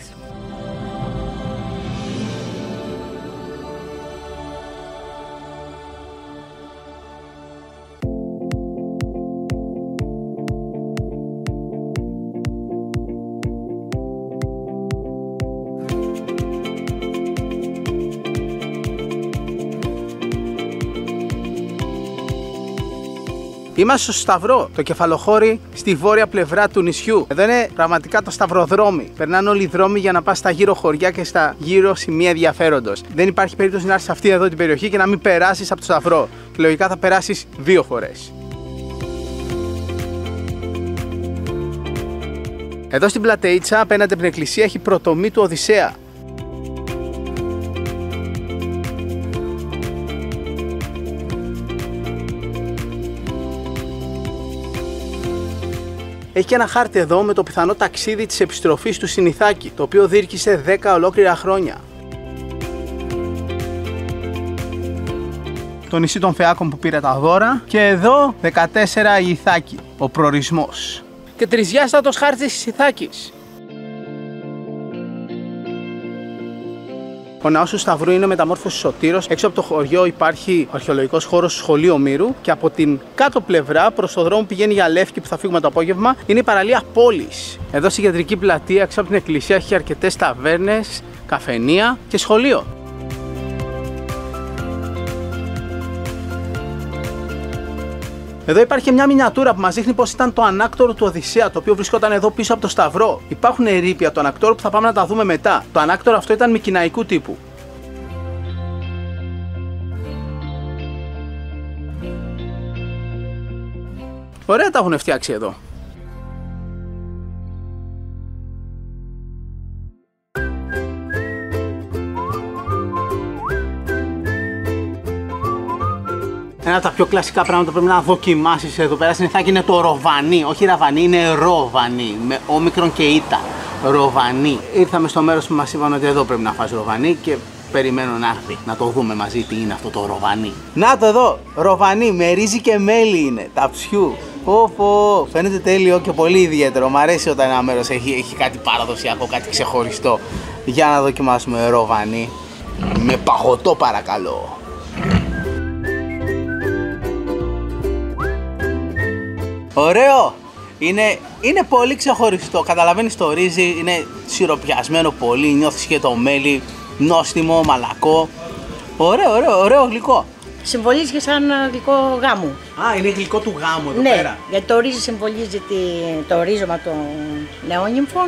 Είμαστε στο Σταυρό, το κεφαλοχώρι στη βόρεια πλευρά του νησιού. Εδώ είναι πραγματικά το σταυροδρόμι. Περνάνε όλοι οι δρόμοι για να πας στα γύρω χωριά και στα γύρω σημεία ενδιαφέροντος. Δεν υπάρχει περίπτωση να έρθεις σε αυτή εδώ την περιοχή και να μην περάσεις από το Σταυρό. Λογικά θα περάσεις 2 φορές. Εδώ στην πλατεΐτσα, απέναντι από την εκκλησία, έχει πρωτομή του Οδυσσέα. Έχει και ένα χάρτη εδώ με το πιθανό ταξίδι της επιστροφής του στην Ιθάκη, το οποίο διήρκησε 10 ολόκληρα χρόνια. Το νησί των Φεάκων που πήρε τα δώρα και εδώ 14 η Ιθάκη, ο προορισμός. Και τρισδιάστατος χάρτης της Ιθάκης. Ο ναός του Σταυρού είναι μεταμόρφωση Σωτήρος. Έξω από το χωριό υπάρχει ο αρχαιολογικός χώρος Σχολείο Μύρου και από την κάτω πλευρά προς το δρόμο που πηγαίνει για Λεύκη που θα φύγουμε το απόγευμα είναι η παραλία Πόλης. Εδώ στην κεντρική πλατεία έξω από την εκκλησία έχει αρκετές ταβέρνες, καφενεία και σχολείο. Εδώ υπάρχει μια μινιατούρα που μας δείχνει πως ήταν το ανάκτορο του Οδυσσέα, το οποίο βρισκόταν εδώ πίσω από το Σταυρό. Υπάρχουν ερείπια του ανάκτορου που θα πάμε να τα δούμε μετά. Το ανάκτορο αυτό ήταν μικηναϊκού τύπου. Ωραία τα έχουν φτιάξει εδώ. Ένα από τα πιο κλασικά πράγματα που πρέπει να δοκιμάσεις εδώ πέρα στην Ιθάκη είναι το ροβανί. Όχι ραβανί, είναι ροβανί. Με όμικρον και ήτα. Ροβανί. Ήρθαμε στο μέρος που μας είπαν ότι εδώ πρέπει να φας ροβανί και περιμένω να έρθει να το δούμε μαζί τι είναι αυτό το ροβανί. Να το εδώ! Ροβανί με ρύζι και μέλι είναι. Ταψιού. Πω, φαίνεται τέλειο και πολύ ιδιαίτερο. Μ' αρέσει όταν ένα μέρος έχει κάτι παραδοσιακό, κάτι ξεχωριστό. Για να δοκιμάσουμε ροβανί. Με παγωτό παρακαλώ. Ωραίο! Είναι πολύ ξεχωριστό. Καταλαβαίνεις το ρύζι, είναι σιροπιασμένο πολύ, νιώθεις και το μέλι, νόστιμο, μαλακό. Ωραίο γλυκό. Συμβολίζει και σαν γλυκό γάμου. Α, είναι γλυκό του γάμου εδώ ναι, πέρα. Γιατί το ρύζι συμβολίζει το ρίζωμα των νεόνυμφων,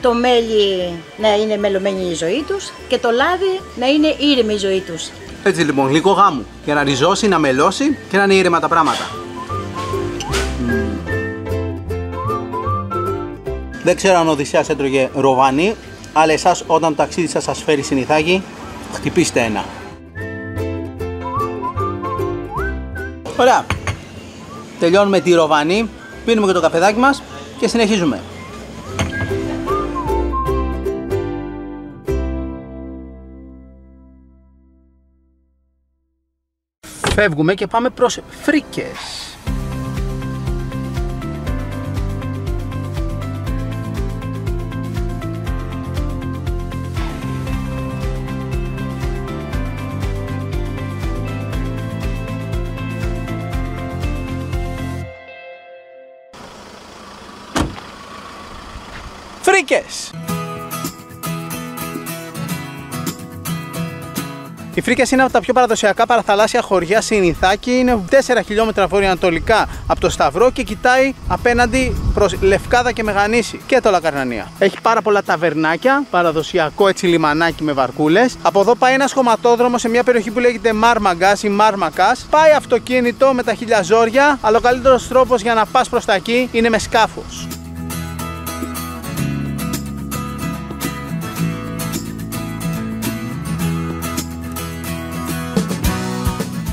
το μέλι να είναι μελωμένη η ζωή τους και το λάδι να είναι ήρεμη η ζωή τους. Έτσι λοιπόν, γλυκό γάμου. Για να ριζώσει, να μελώσει και να είναι ήρεμα τα πράγματα. Δεν ξέρω αν ο Οδυσσέας έτρωγε ροβανί, αλλά εσάς όταν το ταξίδι σας φέρει στην Ιθάκη, χτυπήστε ένα. Ωραία. Τελειώνουμε τη ροβανί, πίνουμε και το καφεδάκι μας και συνεχίζουμε. Φεύγουμε και πάμε προς Φρίκες. Φρίκες! Οι Φρίκες είναι από τα πιο παραδοσιακά παραθαλάσσια χωριά στην Ιθάκη. Είναι 4 χιλιόμετρα βορειοανατολικά από το Σταυρό και κοιτάει απέναντι προς Λευκάδα και Μεγανήσι και το Λακαρνανία. Έχει πάρα πολλά ταβερνάκια, παραδοσιακό έτσι λιμανάκι με βαρκούλες. Από εδώ πάει ένας χωματόδρομος σε μια περιοχή που λέγεται Μάρμαγκας ή Μάρμακας. Πάει αυτοκίνητο με τα χιλιαζόρια, αλλά ο καλύτερος τρόπος για να πας προς τα εκεί είναι με σκάφος.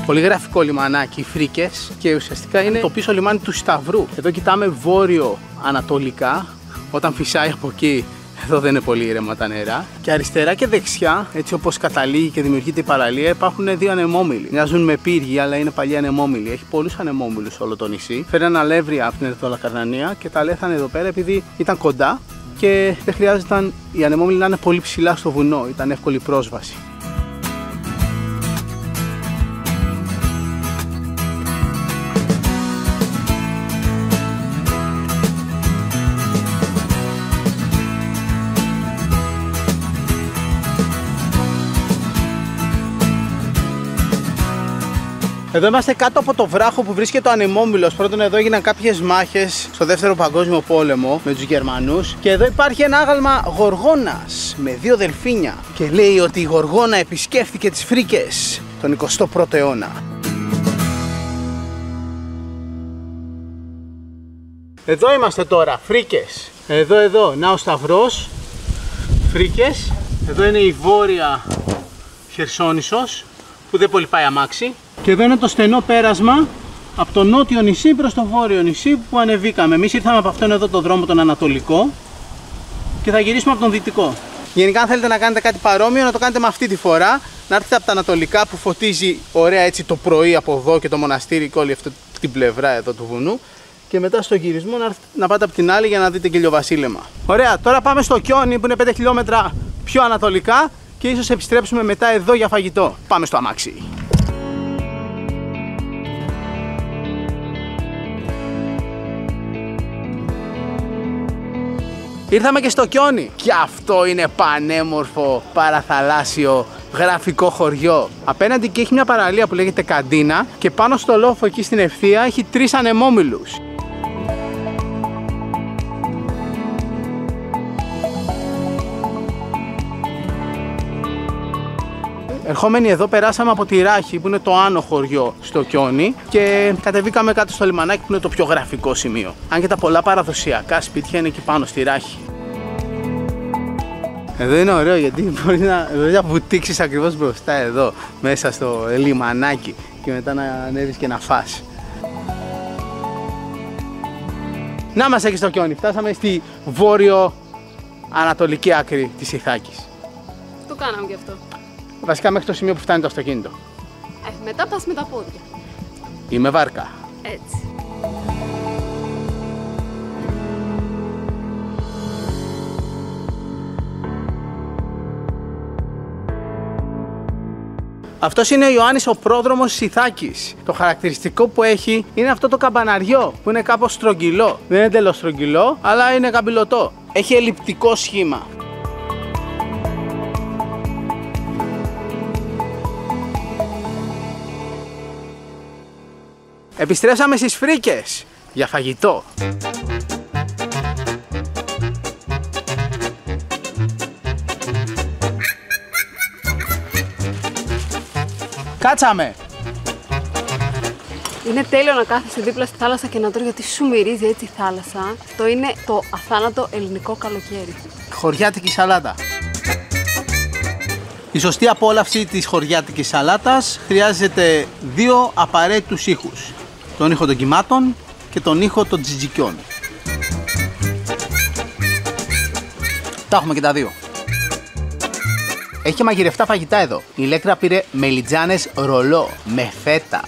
Πολύ γραφικό λιμανάκι, οι Φρίκες, και ουσιαστικά είναι το πίσω λιμάνι του Σταυρού. Εδώ κοιτάμε βόρειο-ανατολικά. Όταν φυσάει από εκεί, εδώ δεν είναι πολύ ήρεμα τα νερά. Και αριστερά και δεξιά, έτσι όπως καταλήγει και δημιουργείται η παραλία, υπάρχουν δύο ανεμόμυλοι. Μοιάζουν με πύργοι, αλλά είναι παλιοί ανεμόμυλοι. Έχει πολλούς ανεμόμυλους όλο το νησί. Φέραν αλεύρια από την Ερθολακαρνανία και τα λέθανε εδώ πέρα επειδή ήταν κοντά και δεν χρειάζονταν οι ανεμόμυλοι να είναι πολύ ψηλά στο βουνό. Ήταν εύκολη πρόσβαση. Εδώ είμαστε κάτω από το βράχο που βρίσκεται ο ανεμόμυλος. Πρώτον, εδώ έγιναν κάποιες μάχες στο Δεύτερο Παγκόσμιο Πόλεμο με τους Γερμανούς. Και εδώ υπάρχει ένα άγαλμα γοργόνας με 2 δελφίνια. Και λέει ότι η γοργόνα επισκέφθηκε τις Φρίκες τον 21ο αιώνα. Εδώ είμαστε τώρα, Φρίκες. Εδώ, να ο Σταυρός, Φρίκες. Εδώ είναι η βόρεια Χερσόνησος που δεν πολύ πάει αμάξι. Και εδώ είναι το στενό πέρασμα από το νότιο νησί προς το βόρειο νησί που ανεβήκαμε. Εμείς ήρθαμε από αυτόν εδώ το δρόμο τον ανατολικό και θα γυρίσουμε από τον δυτικό. Γενικά αν θέλετε να κάνετε κάτι παρόμοιο, να το κάνετε με αυτή τη φορά. Να έρθετε από τα ανατολικά που φωτίζει ωραία έτσι το πρωί από εδώ και το μοναστήρι και όλη αυτή την πλευρά εδώ του βουνού. Και μετά στο γυρισμό να πάτε από την άλλη για να δείτε και ηλιοβασίλεμα. Ωραία, τώρα πάμε στο Κιόνι που είναι 5 χιλιόμετρα πιο ανατολικά και ίσως επιστρέψουμε μετά εδώ για φαγητό. Πάμε στο αμάξι. Ήρθαμε και στο Κιόνι και αυτό είναι πανέμορφο παραθαλάσσιο γραφικό χωριό. Απέναντι και έχει μια παραλία που λέγεται Καντίνα και πάνω στο λόφο εκεί στην ευθεία έχει 3 ανεμόμυλους. Ερχόμενοι εδώ περάσαμε από τη Ράχη που είναι το άνω χωριό στο Κιόνι και κατεβήκαμε κάτω στο λιμανάκι που είναι το πιο γραφικό σημείο. Αν και τα πολλά παραδοσιακά σπίτια είναι εκεί πάνω στη Ράχη. Εδώ είναι ωραίο γιατί μπορεί να βουτήξεις ακριβώς μπροστά εδώ μέσα στο λιμανάκι και μετά να ανέβεις και να φας. Να είμαστε και στο Κιόνι, φτάσαμε στη βόρειο-ανατολική άκρη της Ιθάκης. Το κάναμε γι' αυτό. Βασικά μέχρι το σημείο που φτάνει το αυτοκίνητο. Μετά πας με τα πόδια. Ή με βάρκα. Έτσι. Αυτός είναι ο Ιωάννης ο πρόδρομος της Ιθάκης. Το χαρακτηριστικό που έχει είναι αυτό το καμπαναριό που είναι κάπως στρογγυλό. Δεν είναι εντελώς στρογγυλό, αλλά είναι καμπυλωτό. Έχει ελλειπτικό σχήμα. Επιστρέψαμε στις Φρίκες για φαγητό. Κάτσαμε! Είναι τέλειο να κάθεσαι δίπλα στη θάλασσα και να τρώει γιατί σου μυρίζει έτσι η θάλασσα. Αυτό είναι το αθάνατο ελληνικό καλοκαίρι. Χωριάτικη σαλάτα. Η σωστή απόλαυση της χωριάτικης σαλάτας χρειάζεται 2 απαραίτητους ήχους. Τον ήχο των κυμάτων και τον ήχο των τζιτζικιών. Τα έχουμε και τα 2. Έχει και μαγειρευτά φαγητά εδώ. Η Λέκτρα πήρε μελιτζάνες ρολό με φέτα.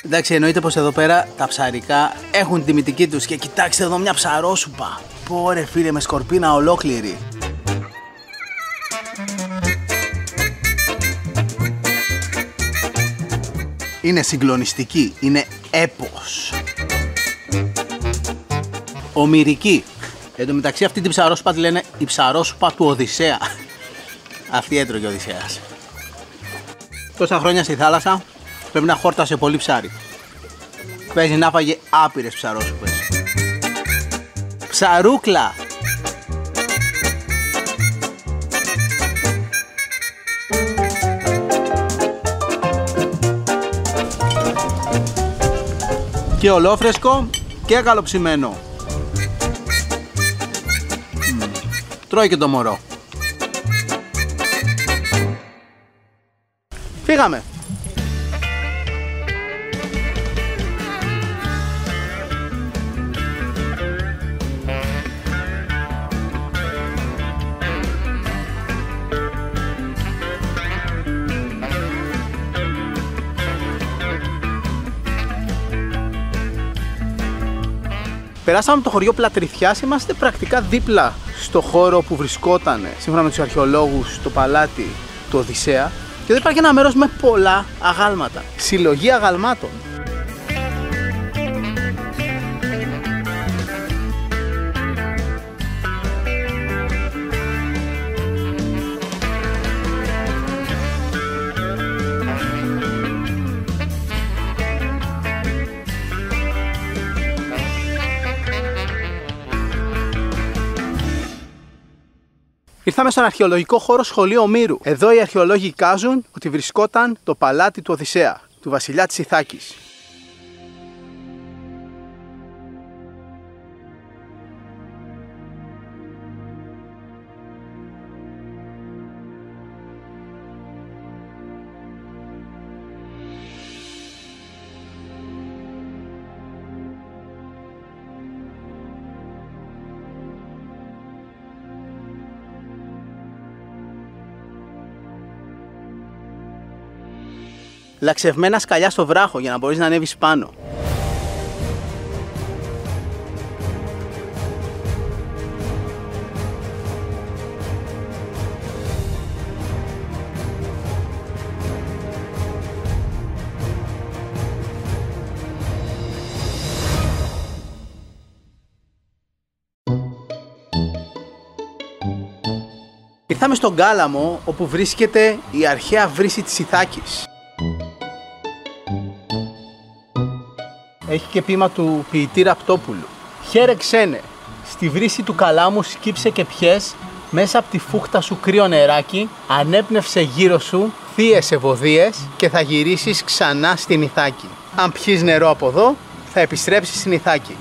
Εντάξει, εννοείται πως εδώ πέρα τα ψαρικά έχουν τη τιμητική τους και κοιτάξτε εδώ μια ψαρόσουπα. Πω ρε φίλε, με σκορπίνα ολόκληρη. Είναι συγκλονιστική, είναι έπος. Ομηρική. Εν τω μεταξύ αυτή την ψαρόσουπα τη λένε η ψαρόσουπα του Οδυσσέα. Αυτή έτρωγε ο Οδυσσέας. Τόσα χρόνια στη θάλασσα πρέπει να χόρτασε πολύ ψάρι. Παίζει να φάγε άπειρες ψαρόσουπες. Ψαρούκλα! Και ολόφρεσκο και καλοψημένο. Τρώει και το μωρό. Φύγαμε! Περάσαμε το χωριό Πλατριθιάς, είμαστε πρακτικά δίπλα στο χώρο που βρισκόταν, σύμφωνα με τους αρχαιολόγους, το παλάτι του Οδυσσέα. Και εδώ υπάρχει ένα μέρος με πολλά αγάλματα. Συλλογή αγαλμάτων. Ήρθαμε στον αρχαιολογικό χώρο Σχολείο Ομήρου. Εδώ οι αρχαιολόγοι εικάζουν ότι βρισκόταν το παλάτι του Οδυσσέα, του βασιλιά της Ιθάκης. Λαξευμένα σκαλιά στο βράχο για να μπορείς να ανέβεις πάνω. Ήρθαμε στον Κάλαμο, όπου βρίσκεται η αρχαία βρύση της Ιθάκης. Έχει και ποίημα του ποιητή Ραπτόπουλου. Χαίρε ξένε, στη βρύση του Καλάμου σκύψε και πιες, μέσα από τη φούχτα σου κρύο νεράκι, ανέπνευσε γύρω σου θείες ευωδίες και θα γυρίσεις ξανά στην Ιθάκη. Αν πιείς νερό από εδώ, θα επιστρέψεις στην Ιθάκη.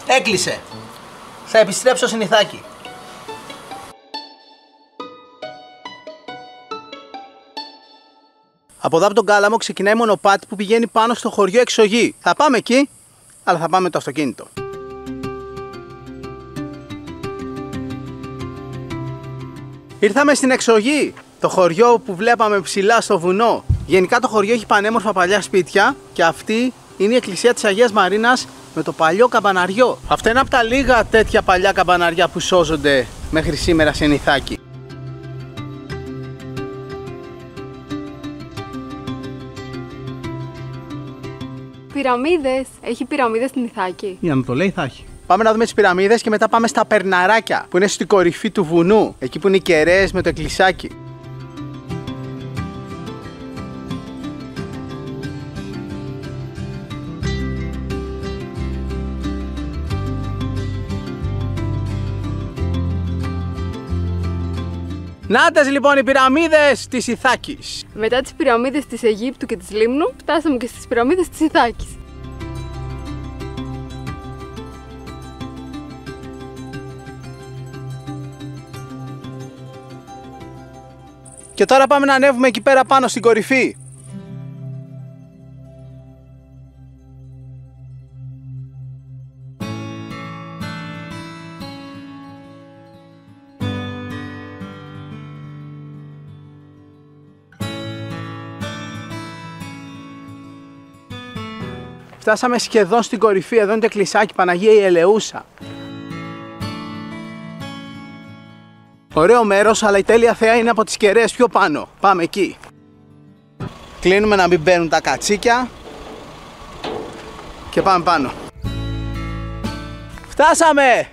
Έκλεισε. Θα επιστρέψω στην Ιθάκη. Από εδώ από τον Κάλαμο ξεκινάει μονοπάτι που πηγαίνει πάνω στο χωριό Εξογή. Θα πάμε εκεί, αλλά θα πάμε με το αυτοκίνητο. Ήρθαμε στην Εξογή, το χωριό που βλέπαμε ψηλά στο βουνό. Γενικά το χωριό έχει πανέμορφα παλιά σπίτια και αυτή είναι η εκκλησία της Αγίας Μαρίνας με το παλιό καμπαναριό. Αυτά είναι από τα λίγα τέτοια παλιά καμπαναριά που σώζονται μέχρι σήμερα στην Ιθάκη. Πυραμίδες. Έχει πυραμίδες στην Ιθάκη. Για να το λέει θα έχει. Πάμε να δούμε τις πυραμίδες και μετά πάμε στα Περναράκια που είναι στην κορυφή του βουνού. Εκεί που είναι οι κεραίες με το εκκλησάκι. Νάτες λοιπόν οι πυραμίδες της Ιθάκης. Μετά τις πυραμίδες της Αιγύπτου και της Λίμνου, φτάσαμε και στις πυραμίδες της Ιθάκης. Και τώρα πάμε να ανέβουμε εκεί πέρα πάνω στην κορυφή. Φτάσαμε σχεδόν στην κορυφή, εδώ είναι το εκκλησάκι Παναγία η Ελεούσα. Ωραίο μέρος, αλλά η τέλεια θέα είναι από τις κεραίες πιο πάνω. Πάμε εκεί. Κλείνουμε να μην μπαίνουν τα κατσίκια. Και πάμε πάνω. Φτάσαμε!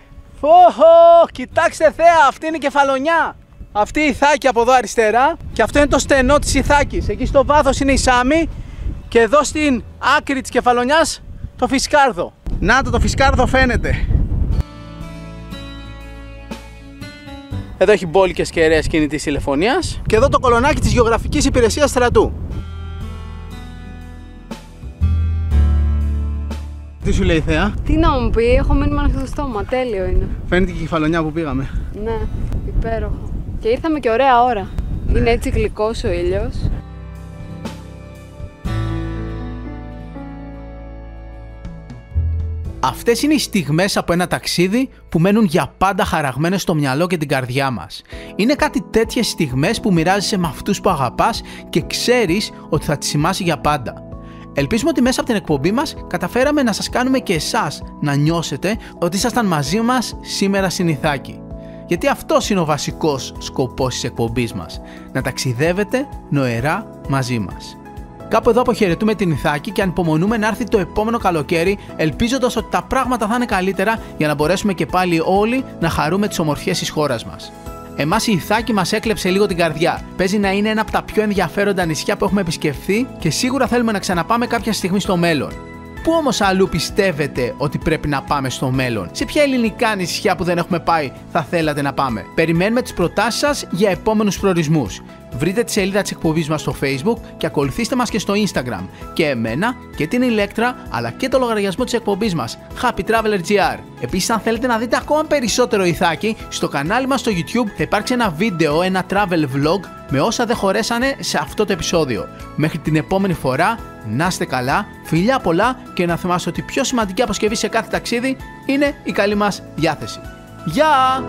Κοιτάξτε θέα, αυτή είναι η Κεφαλονιά. Αυτή η Ιθάκη από εδώ αριστερά. Και αυτό είναι το στενό της Ιθάκης. Εκεί στο βάθος είναι η Σάμη. Και εδώ στην άκρη της Κεφαλονιάς το Φισκάρδο. Να το Φισκάρδο φαίνεται. Εδώ έχει μπόλικες κεραίες κινητής τηλεφωνίας. Και εδώ το κολονάκι της Γεωγραφικής Υπηρεσίας Στρατού. Τι σου λέει η θέα? Τι να μου πει, έχω μείνει με ανοιχτό στόμα, τέλειο είναι. Φαίνεται και η Κεφαλονιά που πήγαμε. Ναι, υπέροχο. Και ήρθαμε και ωραία ώρα. Ναι. Είναι έτσι γλυκός ο ήλιος. Αυτές είναι οι στιγμές από ένα ταξίδι που μένουν για πάντα χαραγμένες στο μυαλό και την καρδιά μας. Είναι κάτι τέτοιες στιγμές που μοιράζεσαι με αυτούς που αγαπάς και ξέρεις ότι θα τις θυμάσαι για πάντα. Ελπίζουμε ότι μέσα από την εκπομπή μας καταφέραμε να σας κάνουμε και εσάς να νιώσετε ότι ήσασταν μαζί μας σήμερα στην Ιθάκη. Γιατί αυτός είναι ο βασικός σκοπός της εκπομπής μας, να ταξιδεύετε νοερά μαζί μας. Κάπου εδώ αποχαιρετούμε την Ιθάκη και ανυπομονούμε να έρθει το επόμενο καλοκαίρι, ελπίζοντας ότι τα πράγματα θα είναι καλύτερα για να μπορέσουμε και πάλι όλοι να χαρούμε τις ομορφιές της χώρας μας. Εμάς η Ιθάκη μας έκλεψε λίγο την καρδιά. Παίζει να είναι ένα από τα πιο ενδιαφέροντα νησιά που έχουμε επισκεφθεί και σίγουρα θέλουμε να ξαναπάμε κάποια στιγμή στο μέλλον. Πού όμως αλλού πιστεύετε ότι πρέπει να πάμε στο μέλλον? Σε ποια ελληνικά νησιά που δεν έχουμε πάει θα θέλατε να πάμε? Περιμένουμε τις προτάσεις σας για επόμενους προορισμούς. Βρείτε τη σελίδα της εκπομπής μας στο Facebook και ακολουθήστε μας και στο Instagram. Και εμένα και την Ηλέκτρα, αλλά και το λογαριασμό της εκπομπής μας, Happy Traveler GR. Επίσης, αν θέλετε να δείτε ακόμα περισσότερο Ιθάκη, στο κανάλι μας στο YouTube θα υπάρξει ένα βίντεο, ένα travel vlog με όσα δεν χωρέσανε σε αυτό το επεισόδιο. Μέχρι την επόμενη φορά, να είστε καλά, φιλιά πολλά και να θυμάστε ότι η πιο σημαντική αποσκευή σε κάθε ταξίδι είναι η καλή μας διάθεση. Γεια!